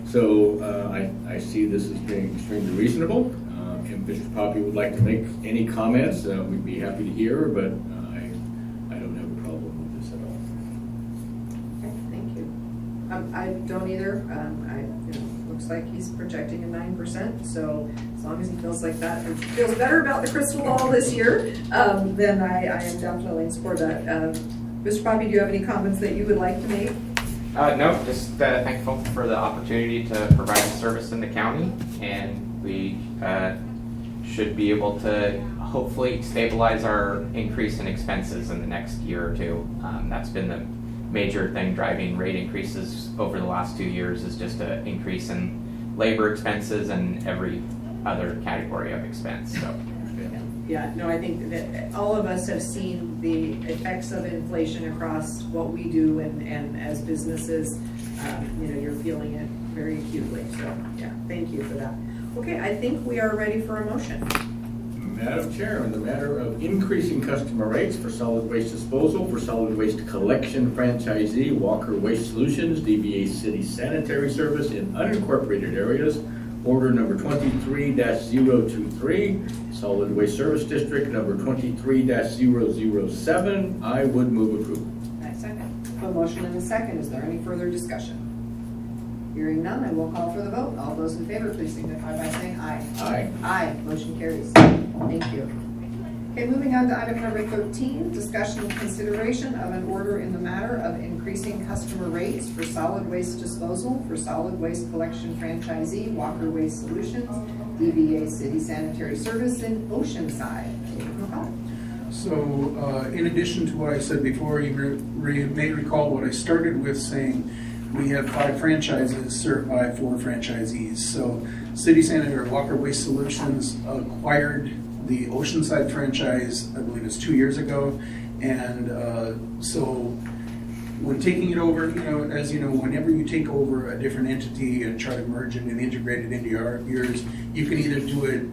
So I see this as being extremely reasonable. If Mr. Poppy would like to make any comments, we'd be happy to hear, but I don't have a problem with this at all. Okay, thank you. I don't either. Looks like he's projecting a 9%, so as long as he feels like that and feels better about the crystal ball this year, then I am definitely in support of that. Mr. Poppy, do you have any comments that you would like to make? No, just thankful for the opportunity to provide a service in the county, and we should be able to hopefully stabilize our increase in expenses in the next year or two. That's been the major thing driving rate increases over the last 2 years, is just an increase in labor expenses and every other category of expense. So. Yeah, no, I think that all of us have seen the effects of inflation across what we do, and as businesses, you're feeling it very acutely. So, yeah, thank you for that. Okay, I think we are ready for a motion. Madam Chair, on the matter of increasing customer rates for solid waste disposal for solid waste collection franchisee Walker Waste Solutions, DBA City Sanitary Service in unincorporated areas, order number 23-023, solid waste service district number 23-007, I would move approval. I second. A motion and a second. Is there any further discussion? Hearing none, I will call for the vote. All those in favor, please signify by saying aye. Aye. Aye, motion carries. Thank you. Okay, moving on to item number 13, discussion and consideration of an order in the matter of increasing customer rates for solid waste disposal for solid waste collection franchisee Walker Waste Solutions, DBA City Sanitary Service in Oceanside. David McCall. So, in addition to what I said before, you may recall what I started with saying, we have 5 franchises served by 4 franchisees. So, City Sanitary Walker Waste Solutions acquired the Oceanside franchise, I believe it's 2 years ago, and so when taking it over, as you know, whenever you take over a different entity and try to merge it and integrate it into yours, you can either do it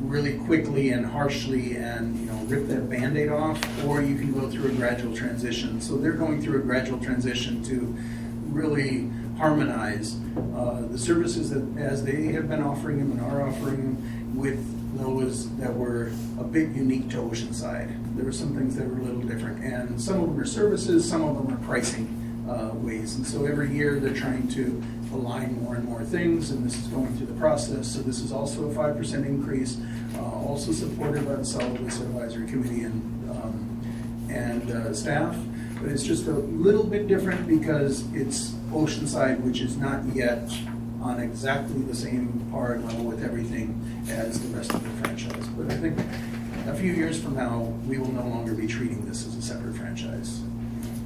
really quickly and harshly and rip that Band-Aid off, or you can go through a gradual transition. So they're going through a gradual transition to really harmonize the services that as they have been offering them and are offering them with those that were a bit unique to Oceanside. There were some things that were a little different, and some of them are services, some of them are pricing ways. And so every year they're trying to align more and more things, and this is going through the process. So this is also a 5% increase, also supported by the Solid Waste Advisory Committee and staff. But it's just a little bit different because it's Oceanside, which is not yet on exactly the same par level with everything as the rest of the franchise. But I think a few years from now, we will no longer be treating this as a separate franchise.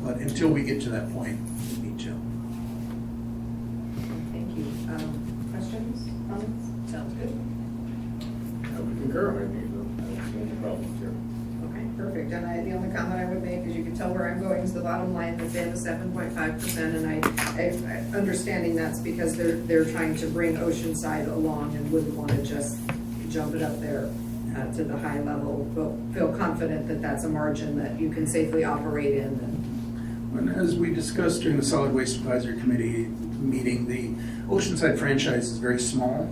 But until we get to that point, we need to. Thank you. Questions, comments? Sounds good. I would concur. I don't see any problems here. Okay, perfect. And the only comment I would make is you can tell where I'm going is the bottom line that they have a 7.5%, and I understanding that's because they're trying to bring Oceanside along and wouldn't want to just jump it up there to the high level, but feel confident that that's a margin that you can safely operate in. And as we discussed during the Solid Waste Advisory Committee meeting, the Oceanside franchise is very small,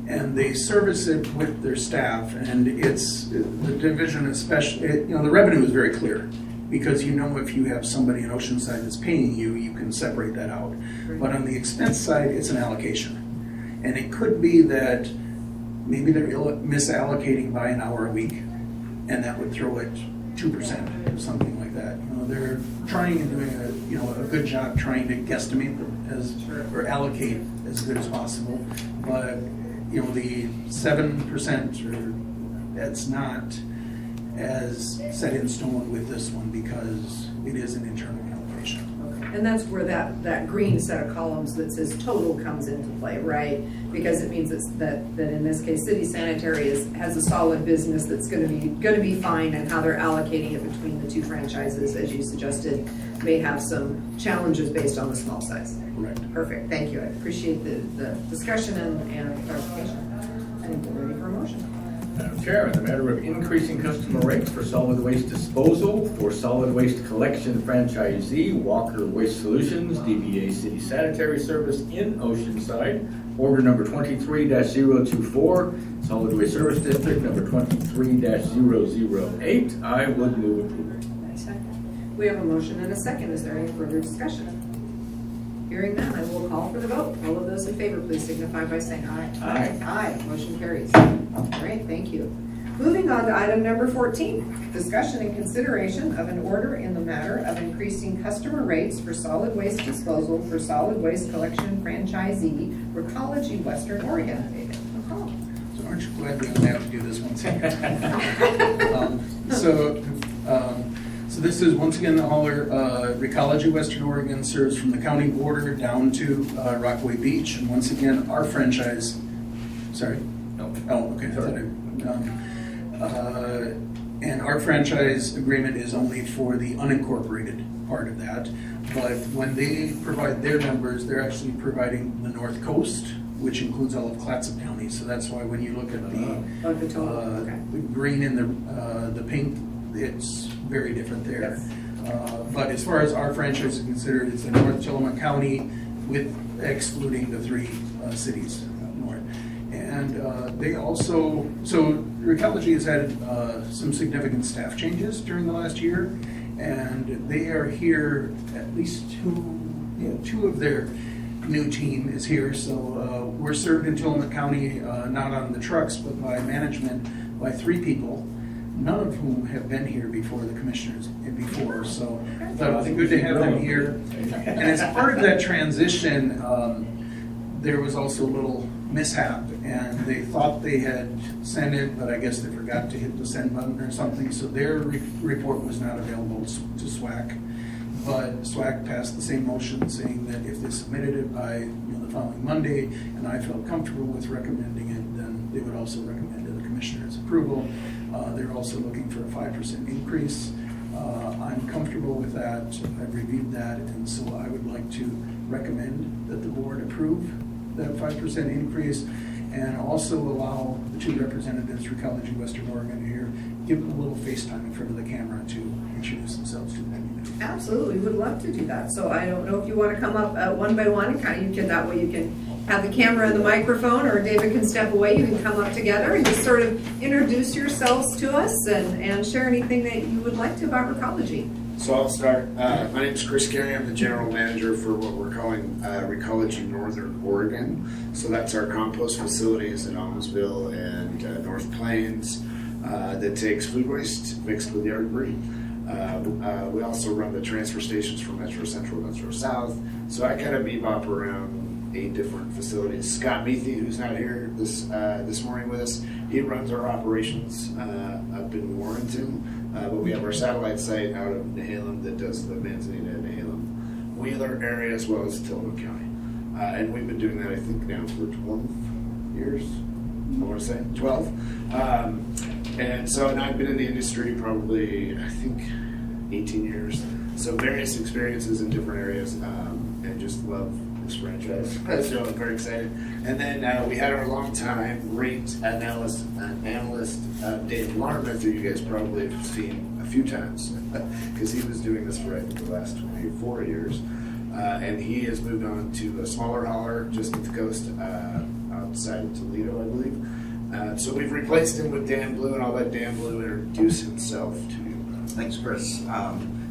and they service it with their staff, and it's the division especially, the revenue is very clear, because if you have somebody in Oceanside that's paying you, you can separate that out. But on the expense side, it's an allocation. And it could be that maybe they're misallocating by an hour a week, and that would throw it 2% or something like that. They're trying and doing a good job trying to guesstimate or allocate as good as possible. But the 7%, that's not as set in stone with this one because it is an internal allocation. And that's where that green set of columns that says total comes into play, right? Because it means that in this case, City Sanitary has a solid business that's going to be fine, and how they're allocating it between the 2 franchises, as you suggested, may have some challenges based on the small size. Correct. Perfect, thank you. I appreciate the discussion and clarification. I think we're ready for a motion. Madam Chair, in the matter of increasing customer rates for solid waste disposal for solid waste collection franchisee Walker Waste Solutions, DBA City Sanitary Service in Oceanside, order number 23-024, Solid Waste Service District number 23-008, I would move approval. We have a motion and a second. Is there any further discussion? Hearing none, I will call for the vote. All of those in favor, please signify by saying aye. Aye. Aye, motion carries. All right, thank you. Moving on to item number 14, discussion and consideration of an order in the matter of increasing customer rates for solid waste disposal for solid waste collection franchisee Recology Western Oregon. David McCall. So aren't you glad we don't have to do this once again? So this is once again the hauler. Recology Western Oregon serves from the county border down to Rockaway Beach, and once again our franchise. Sorry. No. Oh, okay. And our franchise agreement is only for the unincorporated part of that. But when they provide their numbers, they're actually providing the North Coast, which includes all of Clatsop County. So that's why when you look at the green and the pink, it's very different there. Yes. But as far as our franchise is considered, it's in North Tillamook County, with excluding the 3 cities north. And they also, so Recology has had some significant staff changes during the last year, and they are here at least two of their new team is here. So we're served in Tillamook County, not on the trucks, but by management, by 3 people, none of whom have been here before the commissioners before. So I thought it was good to have them here. And as part of that transition, there was also a little mishap, and they thought they had sent it, but I guess they forgot to hit the send button or something, so their report was not available to SWAC. But SWAC passed the same motion saying that if they submitted it by the following Monday, and I felt comfortable with recommending it, then they would also recommend to the commissioners' approval. They're also looking for a 5% increase. I'm comfortable with that. I've reviewed that, and so I would like to recommend that the board approve that 5% increase, and also allow the 2 representatives for Recology Western Oregon here, give them a little FaceTime in front of the camera to introduce themselves to the community. Absolutely, would love to do that. So I don't know if you want to come up one by one, and kind of, you can, that way you can have the camera and the microphone, or David can step away, you can come up together and just sort of introduce yourselves to us and share anything that you would like to about Recology. So I'll start. My name is Chris Carey. I'm the general manager for what we're calling Recology Northern Oregon. So that's our compost facilities in Almsville and North Plains that takes food waste mixed with yard debris. We also run the transfer stations for Metro Central, Metro South. So I kind of bebop around 8 different facilities. Scott Meathy, who's not here this morning with us, he runs our operations up in Warrenton. But we have our satellite site out of Nehalem that does the Manzanita and Nehalem Wheeler area, as well as Tillamook County. And we've been doing that, I think, now for 12 years, I want to say, 12. And I've been in the industry probably, I think, 18 years. So various experiences in different areas, and just love this franchise. So I'm very excited. And then we had our longtime rate analyst Dave Larneth, who you guys probably have seen a few times, because he was doing this for, I think, the last 24 years. And he has moved on to a smaller hauler just at the coast, outside of Toledo, I believe. So we've replaced him with Dan Blue, and I'll let Dan Blue introduce himself to you. Thanks, Chris.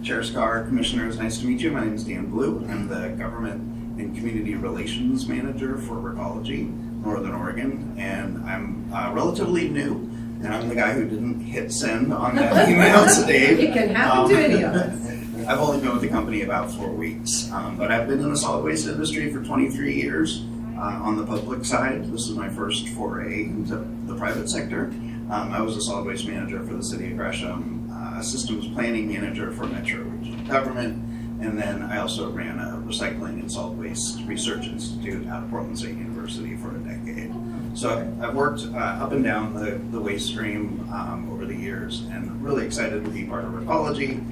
Chair Scar, Commissioners, nice to meet you. My name is Dan Blue. I'm the Government and Community Relations Manager for Recology Northern Oregon, and I'm relatively new, and I'm the guy who didn't hit send on that email today. It can happen to any of us. I've only been with the company about 4 weeks, but I've been in the solid waste industry for 23 years on the public side. This is my first foray into the private sector. I was a solid waste manager for the city of Gresham, a systems planning manager for Metro Regional Government, and then I also ran a recycling and solid waste research institute out of Portland State University for a decade. So I've worked up and down the waste stream over the years, and really excited to be part of Recology.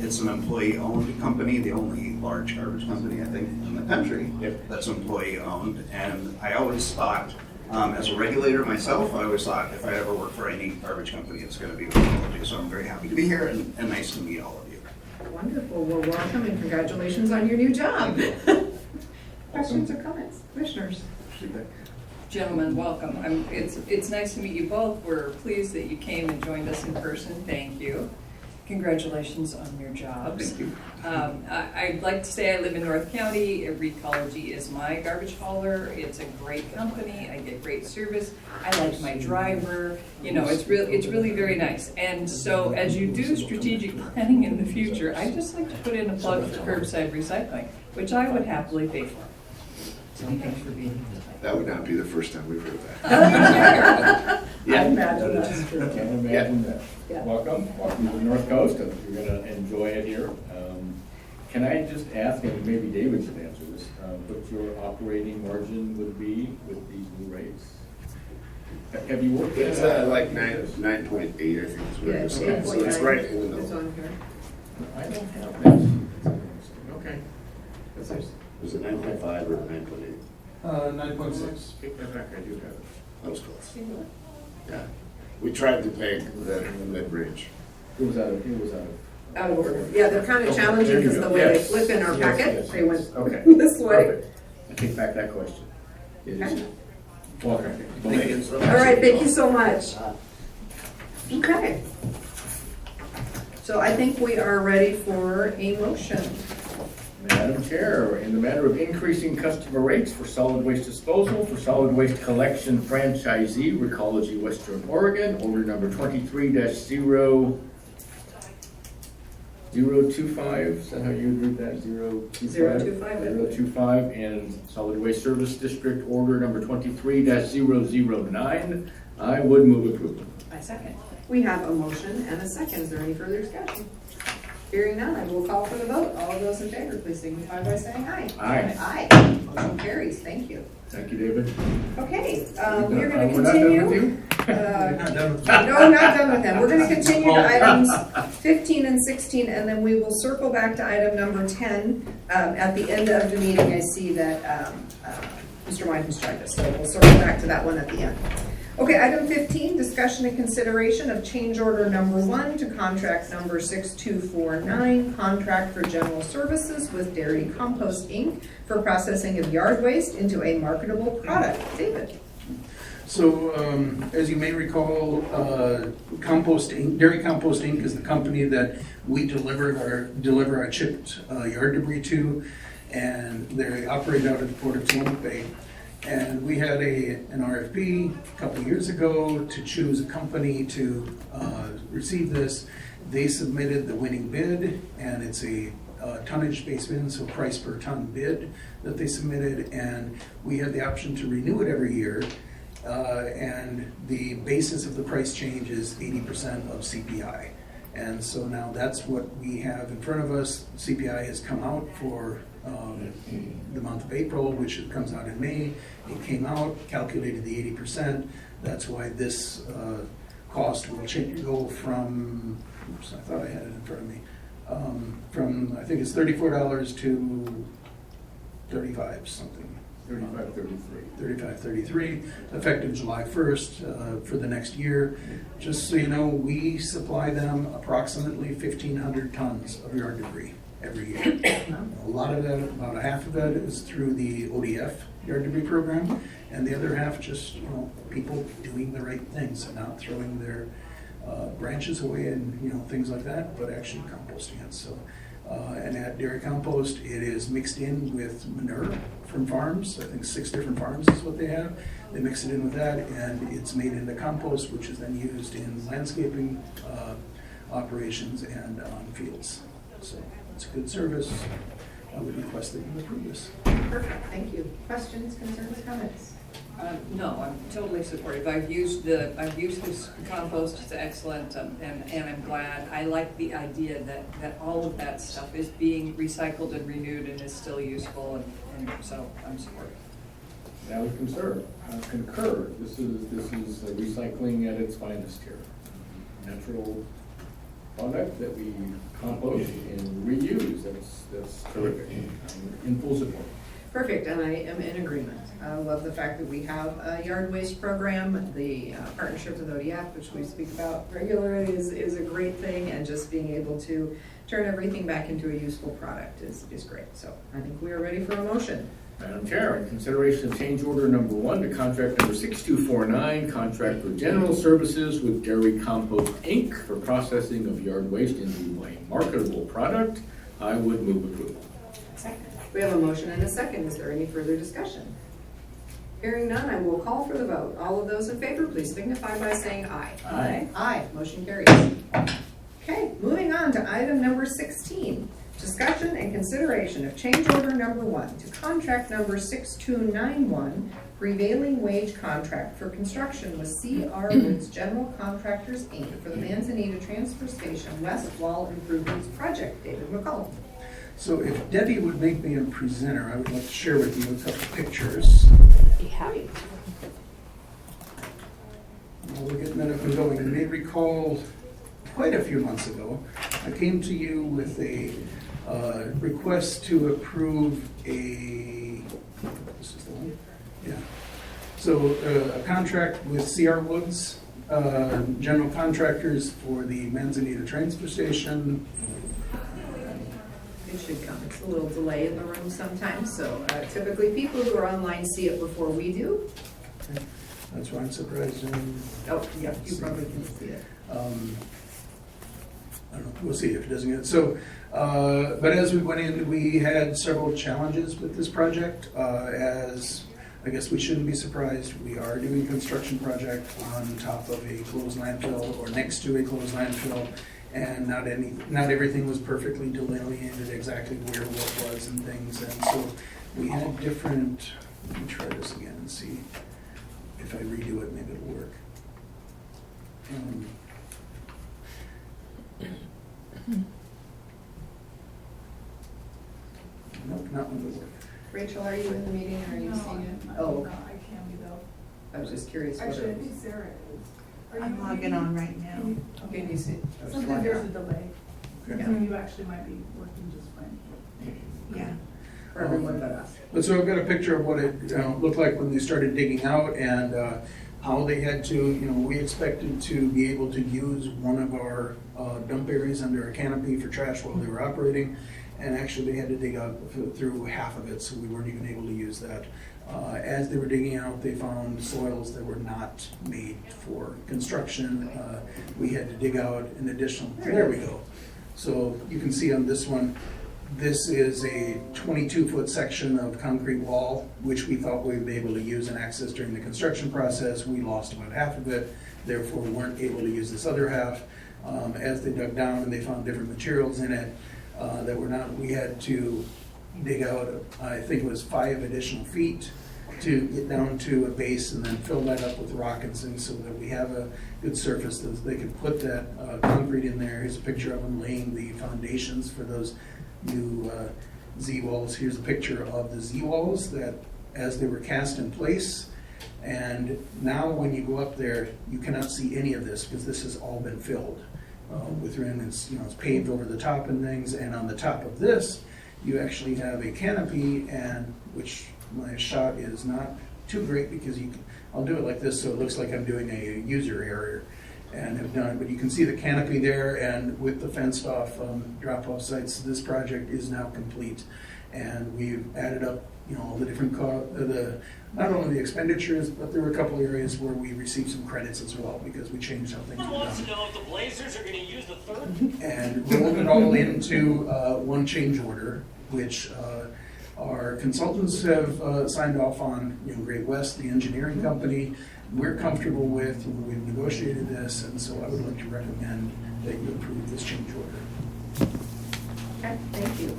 It's an employee-owned company, the only large garbage company, I think, in the country that's employee-owned. And I always thought, as a regulator myself, I always thought if I ever work for any garbage company, it's going to be Recology. So I'm very happy to be here, and nice to meet all of you. Wonderful, well, welcome and congratulations on your new job. Questions or comments, commissioners? Gentlemen, welcome. It's nice to meet you both. We're pleased that you came and joined us in person. Thank you. Congratulations on your jobs. Thank you. I'd like to say I live in North County. Recology is my garbage hauler. It's a great company. I get great service. I like my driver. You know, it's really very nice. And so as you do strategic planning in the future, I just like to put in a plug for curbside recycling, which I would happily pay for. So thanks for being here. That would not be the first time we've heard that. I imagine that. Can't imagine that. Yeah. Welcome to the North Coast, and you're going to enjoy it here. Can I just ask, and maybe David should answer this, what your operating margin would be with these new rates? Have you worked? It's like 9.8, I think is what Yeah, it it's was. So it's right in the It's middle. on here. I don't have that. Okay. Was it 9.5 or 9.8? 9.6. Take that back, I do have it. That was close. Yeah. We tried to peg the mid-range. It was out of. Out of order. Yeah, they're kind of Okay, challenging there you because go. the way they Yes. flip in our Yes, packet, yes, they went yes. Okay. this way. Perfect. I take back that question. It is. Okay. Welcome. Thank you. All right, thank you so much. Okay. So I think we are ready for a motion. Madam Chair, in the matter of increasing customer rates for solid waste disposal for solid waste collection franchisee, Recology Western Oregon, order number 23-025, is that how you would read that? 025? 025, and Solid Waste Service District, order number 23-009. I would move approval. I second. We have a motion and a second. Is there any further discussion? Hearing none, I will call for the vote. All of those in favor, please signify by saying aye. Aye. Aye. Motion carries. Thank you. Thank you, David. Okay, we're going to We're not done with continue. you? Not done with No, not done with them. We're going to continue to items 15 and 16, and then we will circle back to item number 10. At the end of the meeting, I see that Mr. Wine has joined us, so we'll circle back to that one at the end. Okay, item 15, discussion and consideration of change order number 1 to contract number 6249, contract for general services with Dairy Compost Inc. for processing of yard waste into a marketable product. David. So, as you may recall, Compost Inc., Dairy Compost Inc. is the company that we deliver our chipped yard debris to, and they operate out at the Port of Tillamook Bay. And we had an RFP a couple of years ago to choose a company to receive this. They submitted the winning bid, and it's a tonnage-based bid, so price per ton bid that they submitted, and we had the option to renew it every year. And the basis of the price change is 80% of CPI. And so now that's what we have in front of us. CPI has come out for the month of April, which comes out in May. It came out, calculated the 80%. That's why this cost will change, go from, oops, I thought I had it in front of me, from, I think it's $34 to 35 something. 35.33, effective July 1st for the next year. Just so you know, we supply them approximately 1,500 tons of yard debris every year. A lot of that, about a half of that is through the ODF yard debris program, and the other half just, people doing the right things and not throwing their branches away and, things like that, but actually composting it. So, and at Dairy Compost, it is mixed in with manure from farms. I think 6 different farms is what they have. They mix it in with that, and it's made into compost, which is then used in landscaping operations and on fields. So it's a good service. I would request that you approve this. Perfect, thank you. Questions, concerns, comments? No, I'm totally supportive. I've used this compost, it's excellent, and I'm glad. I like the idea that all of that stuff is being recycled and renewed and is still useful, and so I'm supportive. I would concur. This is recycling at its finest here. Natural product that we compost and reuse. That's terrific. I'm in full support. Perfect, and I am in agreement. I love the fact that we have a yard waste program. The partnership with ODF, which we speak about regularly, is a great thing, and just being able to turn everything back into a useful product is great. So I think we are ready for a motion. Madam Chair, in consideration of change order number 1 to contract number 6249, contract for general services with Dairy Compost Inc. for processing of yard waste into a marketable product, I would move approval. Second. We have a motion and a second. Is there any further discussion? Hearing none, I will call for the vote. All of those in favor, please signify by saying aye. Aye. Aye. Motion carries. Okay, moving on to item number 16. Discussion and consideration of change order number 1 to contract number 6291, prevailing wage contract for construction with C.R. Woods General Contractors, Inc. for the Manzanita Transfer Station West Wall Improvements Project. David McCullough. So if Debbie would make me a presenter, I would like to share with you a couple pictures. Great. While we're getting that up and going, you may recall quite a few months ago, I came to you with a request to approve this is the one? Yeah. So a contract with C.R. Woods, general contractors for the Manzanita Transfer Station. It should come. It's a little delay in the room sometimes, so typically people who are online see it before we do. That's why I'm surprised. Oh, yeah, you probably can see it. I don't know, we'll see if it doesn't get, so, but as we went in, we had several challenges with this project. As, I guess we shouldn't be surprised, we are doing a construction project on top of a closed landfill or next to a closed landfill. And not everything was perfectly delineated exactly where what was and things. And so we had different, let me try this again and see if I redo it, maybe it'll work. Nope, not one will work. Rachel, are you in the meeting or are you seeing it? Oh, okay. I can be though. I was just curious what Actually, I it think was. Sarah is. I'm logging on right now. Can you see? Sometimes there's a delay. Okay. So you actually might be working just fine. Yeah. For everyone but us. But so I've got a picture of what it looked like when they started digging out and how they had to, we expected to be able to use one of our dump areas under a canopy for trash while they were operating. And actually they had to dig out through half of it, so we weren't even able to use that. As they were digging out, they found soils that were not made for construction. We had to dig out an additional, there we go. So you can see on this one, this is a 22-foot section of concrete wall, which we thought we would be able to use and access during the construction process. We lost about half of it, therefore we weren't able to use this other half. As they dug down and they found different materials in it that were not, we had to dig out, I think it was 5 additional feet to get down to a base and then fill that up with rock and things so that we have a good surface that they could put that concrete in there. Here's a picture of them laying the foundations for those new Z-walls. Here's a picture of the Z-walls that as they were cast in place. And now when you go up there, you cannot see any of this because this has all been filled with rim. It's paved over the top and things. And on the top of this, you actually have a canopy, and which my shot is not too great because I'll do it like this so it looks like I'm doing a user area and have done it, but you can see the canopy there, and with the fenced off drop-off sites, this project is now complete. And we've added up, all the different, not only the expenditures, but there were a couple areas where we received some credits as well because we changed how things were done. Who wants to know if the Blazers are going to use the third? And rolled it all into one change order, which our consultants have signed off on. Great West, the engineering company, we're comfortable with. We've negotiated this, and so I would like to recommend that you approve this change order. Okay, thank you.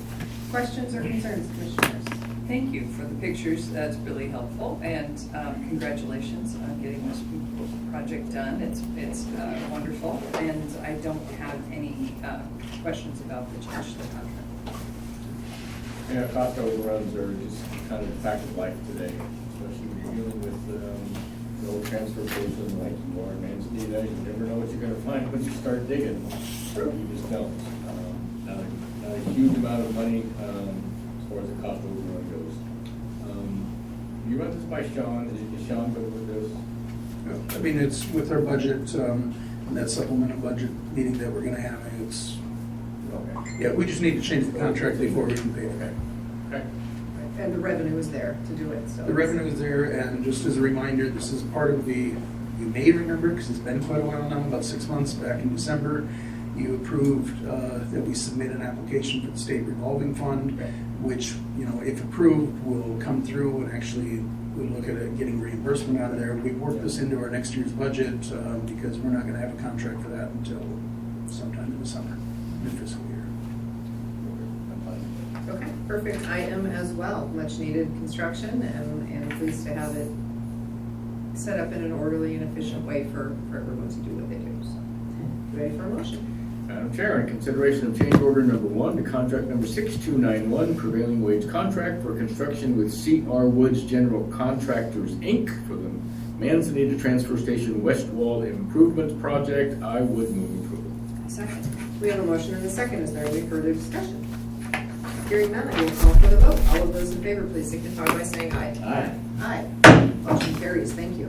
Questions or concerns, commissioners? Thank you for the pictures, that's really helpful, and congratulations on getting this project done. It's wonderful, and I don't have any questions about the change to the contract. Yeah, cost overruns are just kind of a fact of life today, especially when you're dealing with the old transfer station like you are in Manzanita. You never know what you're going to find when you start digging. You just don't. Not a huge amount of money as far as the cost overrun goes. You run this by Sean. Is Sean good with this? I mean, it's with our budget, and that supplemental budget meeting that we're going to have. It's Okay. yeah, we just need to change the contract before we can pay it. Okay. Okay. And the revenue is there to do it, so. The revenue is there, and just as a reminder, this is part of the, you may remember, because it's been quite a while now, about 6 months back in December, you approved that we submit an application for the state revolving fund, which, if approved, will come through and actually we'll look at it, getting reimbursement out of there. We've worked this into our next year's budget because we're not going to have a contract for that until sometime in the summer, mid-fiscal year. Okay, perfect item as well. Much needed construction and pleased to have it set up in an orderly and efficient way for everyone to do what they do. So, ready for a motion? Madam Chair, in consideration of change order number 1 to contract number 6291, prevailing wage contract for construction with C.R. Woods General Contractors, Inc. for the Manzanita Transfer Station West Wall Improvement Project, I would move approval. Second. We have a motion and a second. Is there any further discussion? Hearing none, I will call for the vote. All of those in favor, please signify by saying aye. Aye. Aye. Motion carries. Thank you.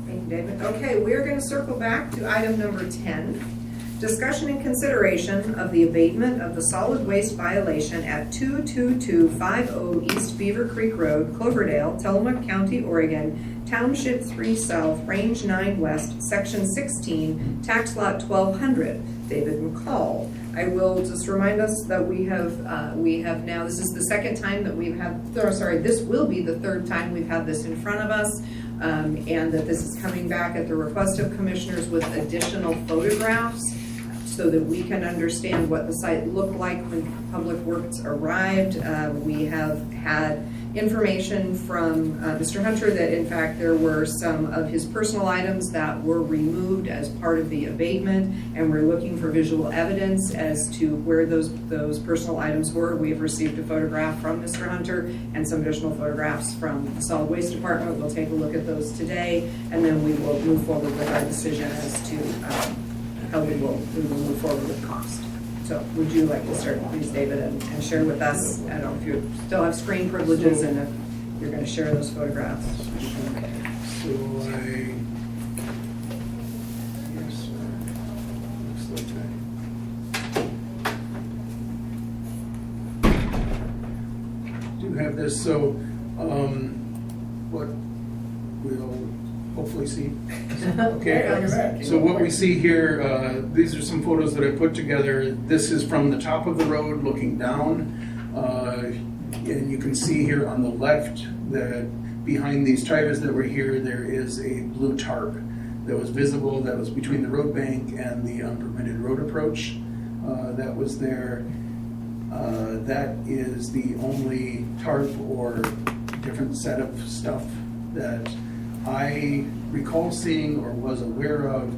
Thank you, David. Okay, we're going to circle back to item number 10. Discussion and consideration of the abatement of the solid waste violation at 22250 East Beaver Creek Road, Cloverdale, Tillamook County, Oregon, Township 3 South, Range 9 West, Section 16, Tax Lot 1200, David McCall. I will just remind us that we have now, this is the second time that we've had, this will be the third time we've had this in front of us, and that this is coming back at the request of commissioners with additional photographs so that we can understand what the site looked like when Public Works arrived. We have had information from Mr. Hunter that in fact there were some of his personal items that were removed as part of the abatement, and we're looking for visual evidence as to where those personal items were. We have received a photograph from Mr. Hunter and some additional photographs from the Solid Waste Department. We'll take a look at those today, and then we will move forward with our decision as to how we will move forward with cost. So would you like to start, please, David, and share with us, I don't know if you still have screen privileges and if you're going to share those photographs. So looks like I do have this, so what we'll hopefully see. Okay, so what we see here, these are some photos that I put together. This is from the top of the road looking down. And you can see here on the left that behind these tires that were here, there is a blue tarp that was visible, that was between the road bank and the unpermitted road approach. That was there. That is the only tarp or different set of stuff that I recall seeing or was aware of.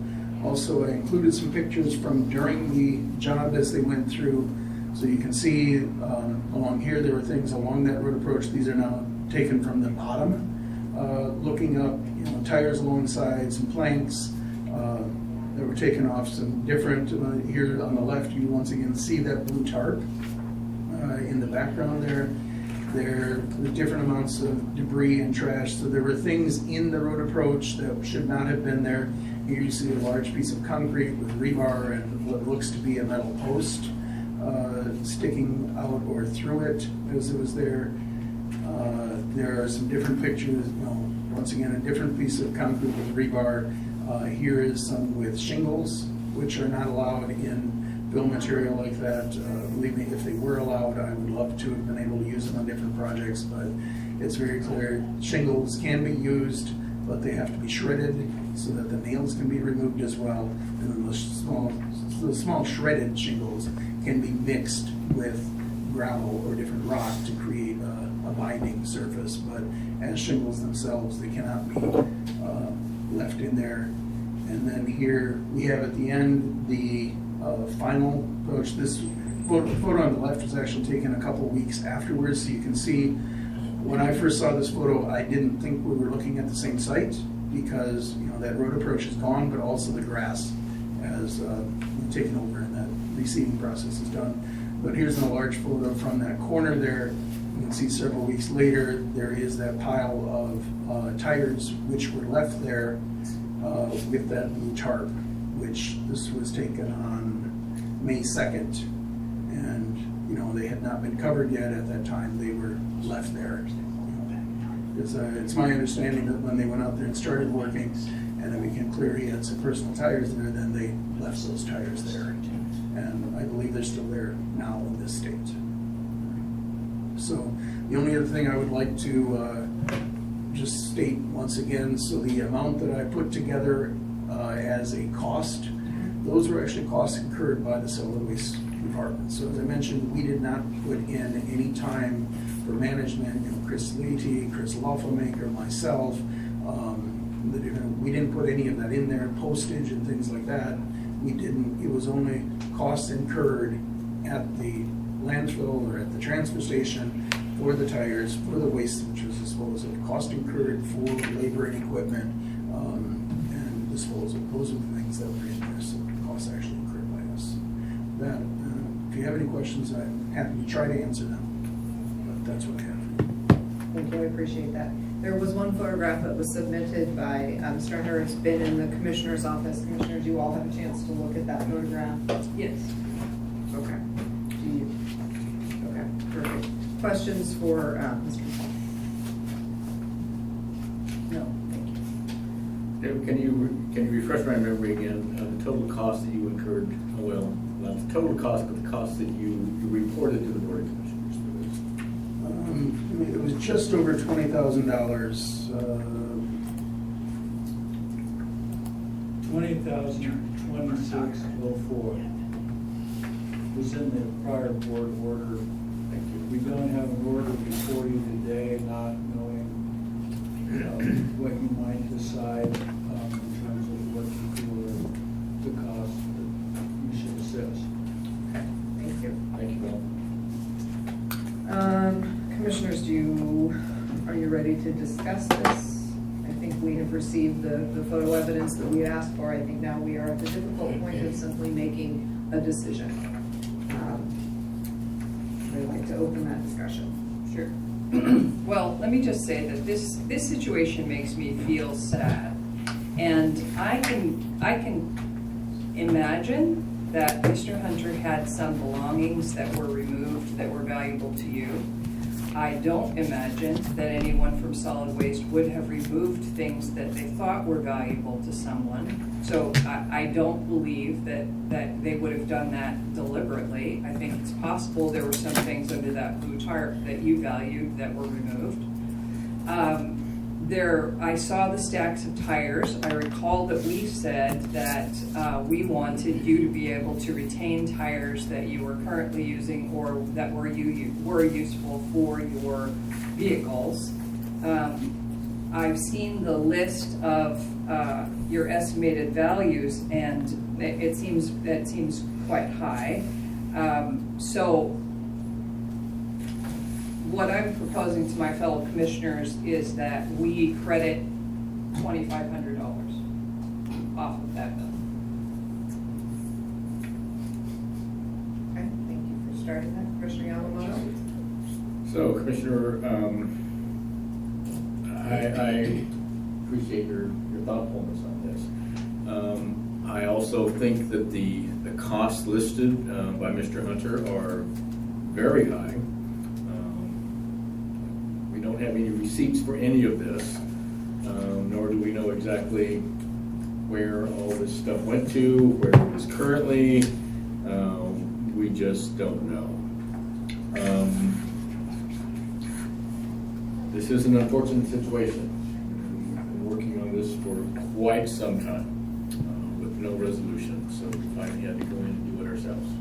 Also, I included some pictures from during the job as they went through. So you can see along here, there were things along that road approach. These are now taken from the bottom, looking up, tires alongside, some planks that were taken off, some different, here on the left, you once again see that blue tarp in the background there. There were different amounts of debris and trash, so there were things in the road approach that should not have been there. Here you see a large piece of concrete with rebar and what looks to be a metal post sticking out or through it as it was there. There are some different pictures, once again, a different piece of concrete with rebar. Here is some with shingles, which are not allowed in fill material like that. Believe me, if they were allowed, I would love to have been able to use them on different projects, but it's very clear shingles can be used, but they have to be shredded so that the nails can be removed as well. And then the small shredded shingles can be mixed with gravel or different rock to create a binding surface, but as shingles themselves, they cannot be left in there. And then here we have at the end the final approach. This photo on the left was actually taken a couple weeks afterwards, so you can see when I first saw this photo, I didn't think we were looking at the same site because that road approach is gone, but also the grass has taken over and that reseeding process is done. But here's a large photo from that corner there. You can see several weeks later, there is that pile of tires which were left there with that blue tarp, which this was taken on May 2nd. And, they had not been covered yet at that time. They were left there. It's my understanding that when they went out there and started working, and it became clear he had some personal tires there, then they left those tires there. And I believe they're still there now in this state. So the only other thing I would like to just state once again, so the amount that I put together as a cost, those were actually costs incurred by the Solid Waste Department. So as I mentioned, we did not put in any time for management, Chris Leahy, Chris Lawfulmaker, myself, we didn't put any of that in there, postage and things like that. We didn't, it was only costs incurred at the landfill or at the transfer station for the tires, for the waste which was disposed of, cost incurred for labor and equipment and disposal. Those are the things that were in there, so the costs actually incurred by us. That, if you have any questions, I'm happy to try to answer them, but that's what I have. Thank you, I appreciate that. There was one photograph that was submitted by Mr. Hunter. It's been in the commissioner's office. Commissioners, you all have a chance to look at that photograph? Yes. Okay. Do you? Okay, perfect. Questions for Mr. Paul? No, thank Deb, can you refresh my memory again of the total cost that you incurred? Oh, well, not the total cost, but the cost that you reported to the Board of Commissioners for this. It was just over $20,000. 20,026.04 was in the prior board order. Thank you. We don't have an order before you today, not knowing what you might decide in terms of what you feel are the costs that you should assess. Thank you. Thank you, Bill. Commissioners, are you ready to discuss this? I think we have received the photo evidence that we asked for. I think now we are at the difficult point of simply making a decision. I'd like to open that discussion. Sure. Well, let me just say that this situation makes me feel sad. And I can imagine that Mr. Hunter had some belongings that were removed that were valuable to you. I don't imagine that anyone from solid waste would have removed things that they thought were valuable to someone. So I don't believe that they would have done that deliberately. I think it's possible there were some things under that blue tarp that you valued that were removed. I saw the stacks of tires. I recall that we said that we wanted you to be able to retain tires that you were currently using or that were useful for your vehicles. I've seen the list of your estimated values, and it seems quite high. So what I'm proposing to my fellow commissioners is that we credit $2,500 off of that bill. Okay, thank you for starting that. Commissioner Yamamoto? So, Commissioner, I appreciate your thoughtfulness on this. I also think that the costs listed by Mr. Hunter are very high. We don't have any receipts for any of this, nor do we know exactly where all this stuff went to, where it is currently. We just don't know. This is an unfortunate situation. We've been working on this for quite some time with no resolution, so we finally had to go in and do it ourselves.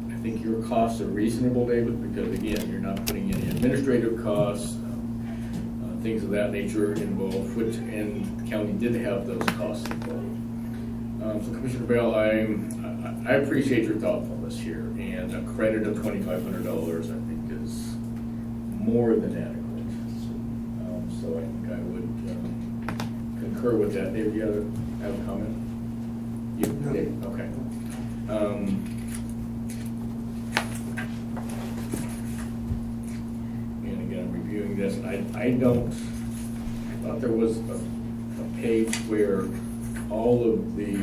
I think your costs are reasonable, David, because again, you're not putting any administrative costs, things of that nature involved, and the county did have those costs involved. So Commissioner Bell, I appreciate your thoughtfulness here, and a credit of $2,500 I think is more than adequate. So I think I would concur with that. David, you have a comment? You did? Okay. And again, I'm reviewing this. I thought there was a page where all of the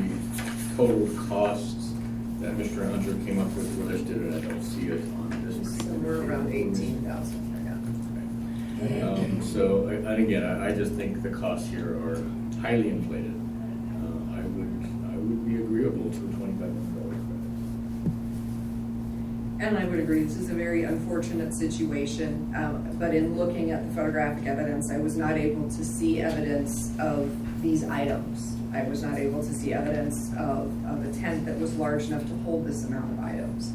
total costs that Mr. Hunter came up with were listed, and I don't see it on this. Somewhere around 18,000. So, and again, I just think the costs here are highly inflated. I would be agreeable to a $2,500 credit. And I would agree, this is a very unfortunate situation, but in looking at the photographic evidence, I was not able to see evidence of these items. I was not able to see evidence of a tent that was large enough to hold this amount of items.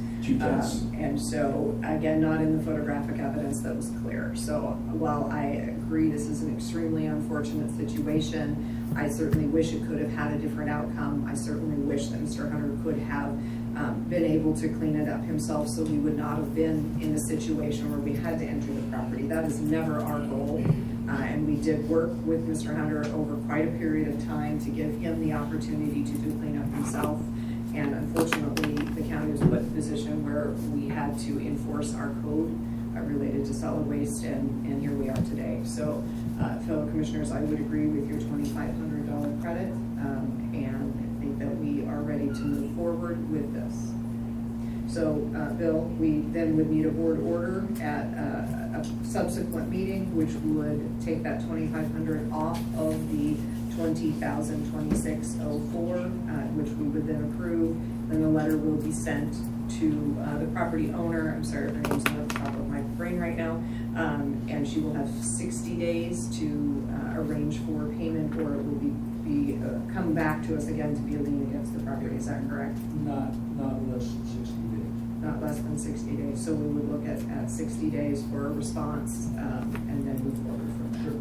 And so, again, not in the photographic evidence that was clear. So while I agree this is an extremely unfortunate situation, I certainly wish it could have had a different outcome. I certainly wish that Mr. Hunter could have been able to clean it up himself so we would not have been in a situation where we had to enter the property. That is never our goal. And we did work with Mr. Hunter over quite a period of time to give him the opportunity to do cleanup himself. And unfortunately, the county was put in a position where we had to enforce our code related to solid waste, and here we are today. So, fellow commissioners, I would agree with your $2,500 credit, and I think that we are ready to move forward with this. So, Bill, we then would need a board order at a subsequent meeting, which would take that 2,500 off of the 20,2604, which we would then approve. Then the letter will be sent to the property owner. I'm sorry, her name's not at the top of my brain right now. And she will have 60 days to arrange for payment, or it will be come back to us again to be a lien against the property. Is that correct? Not less than 60 days. Not less than 60 days. So we would look at 60 days for a response and then move forward from there. Sure.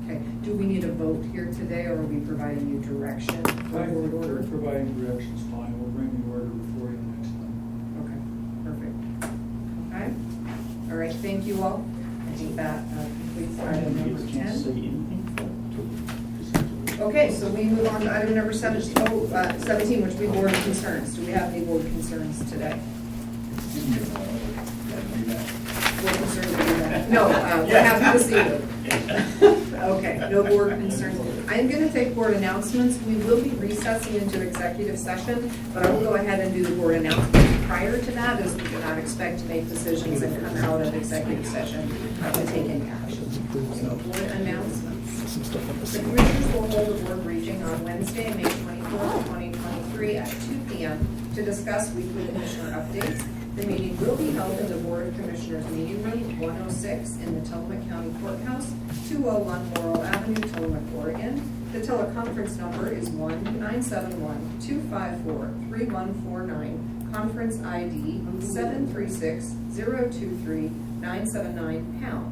Okay. Do we need a vote here today, or are we providing you direction for board order? Providing directions, fine. We'll bring the order before you next time. Okay, perfect. Okay. All right, thank you all. I think that completes item number 10. Okay, so we move on to item number 17, 17, which we board concerns. Do we have any board concerns today? Board concerns, do that? No, we're happy to see you. Okay, no board concerns. I'm going to take board announcements. We will be recessing into executive session, but I will go ahead and do the board announcements prior to that, as we do not expect to make decisions and come out of executive session to take any action. So, board announcements. The Commissioners will hold a board briefing on Wednesday, May 24th, 2023 at 2 p.m. to discuss weekly Commissioner updates. The meeting will be held in the Board of Commissioners Meeting Room 106 in the Tillamook County Courthouse, 201 Laurel Avenue, Tillamook, Oregon. The teleconference number is 1-971-254-3149, conference ID 736-023-979#.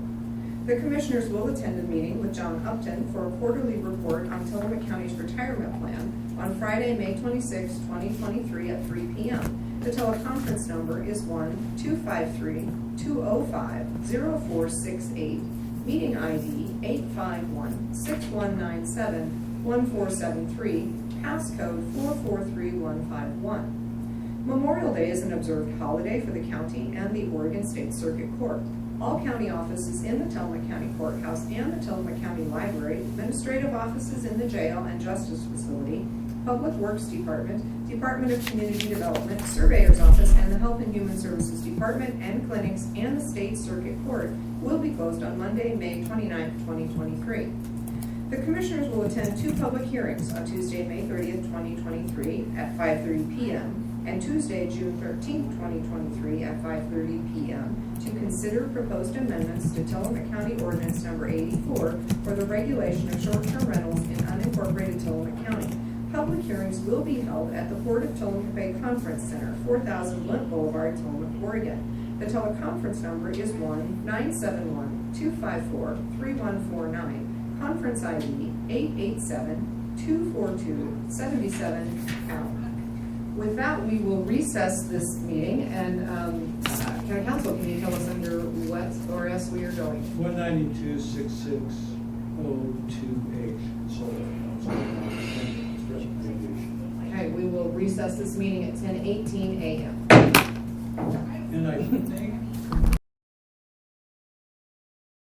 The Commissioners will attend a meeting with John Upton for a quarterly report on Tillamook County's retirement plan on Friday, May 26, 2023 at 3 p.m. The teleconference number is 1-253-205-0468, meeting ID 851-6197-1473, passcode 443151. Memorial Day is an observed holiday for the county and the Oregon State Circuit Court. All county offices in the Tillamook County Courthouse and the Tillamook County Library, administrative offices in the jail and justice facility, Public Works Department, Department of Community Development, Surveyor's Office, and the Health and Human Services Department and clinics and the State Circuit Court will be closed on Monday, May 29, 2023. The Commissioners will attend 2 public hearings on Tuesday, May 30th, 2023 at 5:30 p.m. and Tuesday, June 13th, 2023 at 5:30 p.m. to consider proposed amendments to Tillamook County Ordinance Number 84 for the regulation of short-term rentals in unincorporated Tillamook County. Public hearings will be held at the Port of Tillamook Bay Conference Center, 4000 Lent Boulevard, Tillamook, Oregon. The teleconference number is 1-971-254-3149, conference ID 887-242-77#. With that, we will recess this meeting, and County Council, can you tell us under what ORS we are going? 192-6602H. Okay, we will recess this meeting at 10:18 a.m. And I think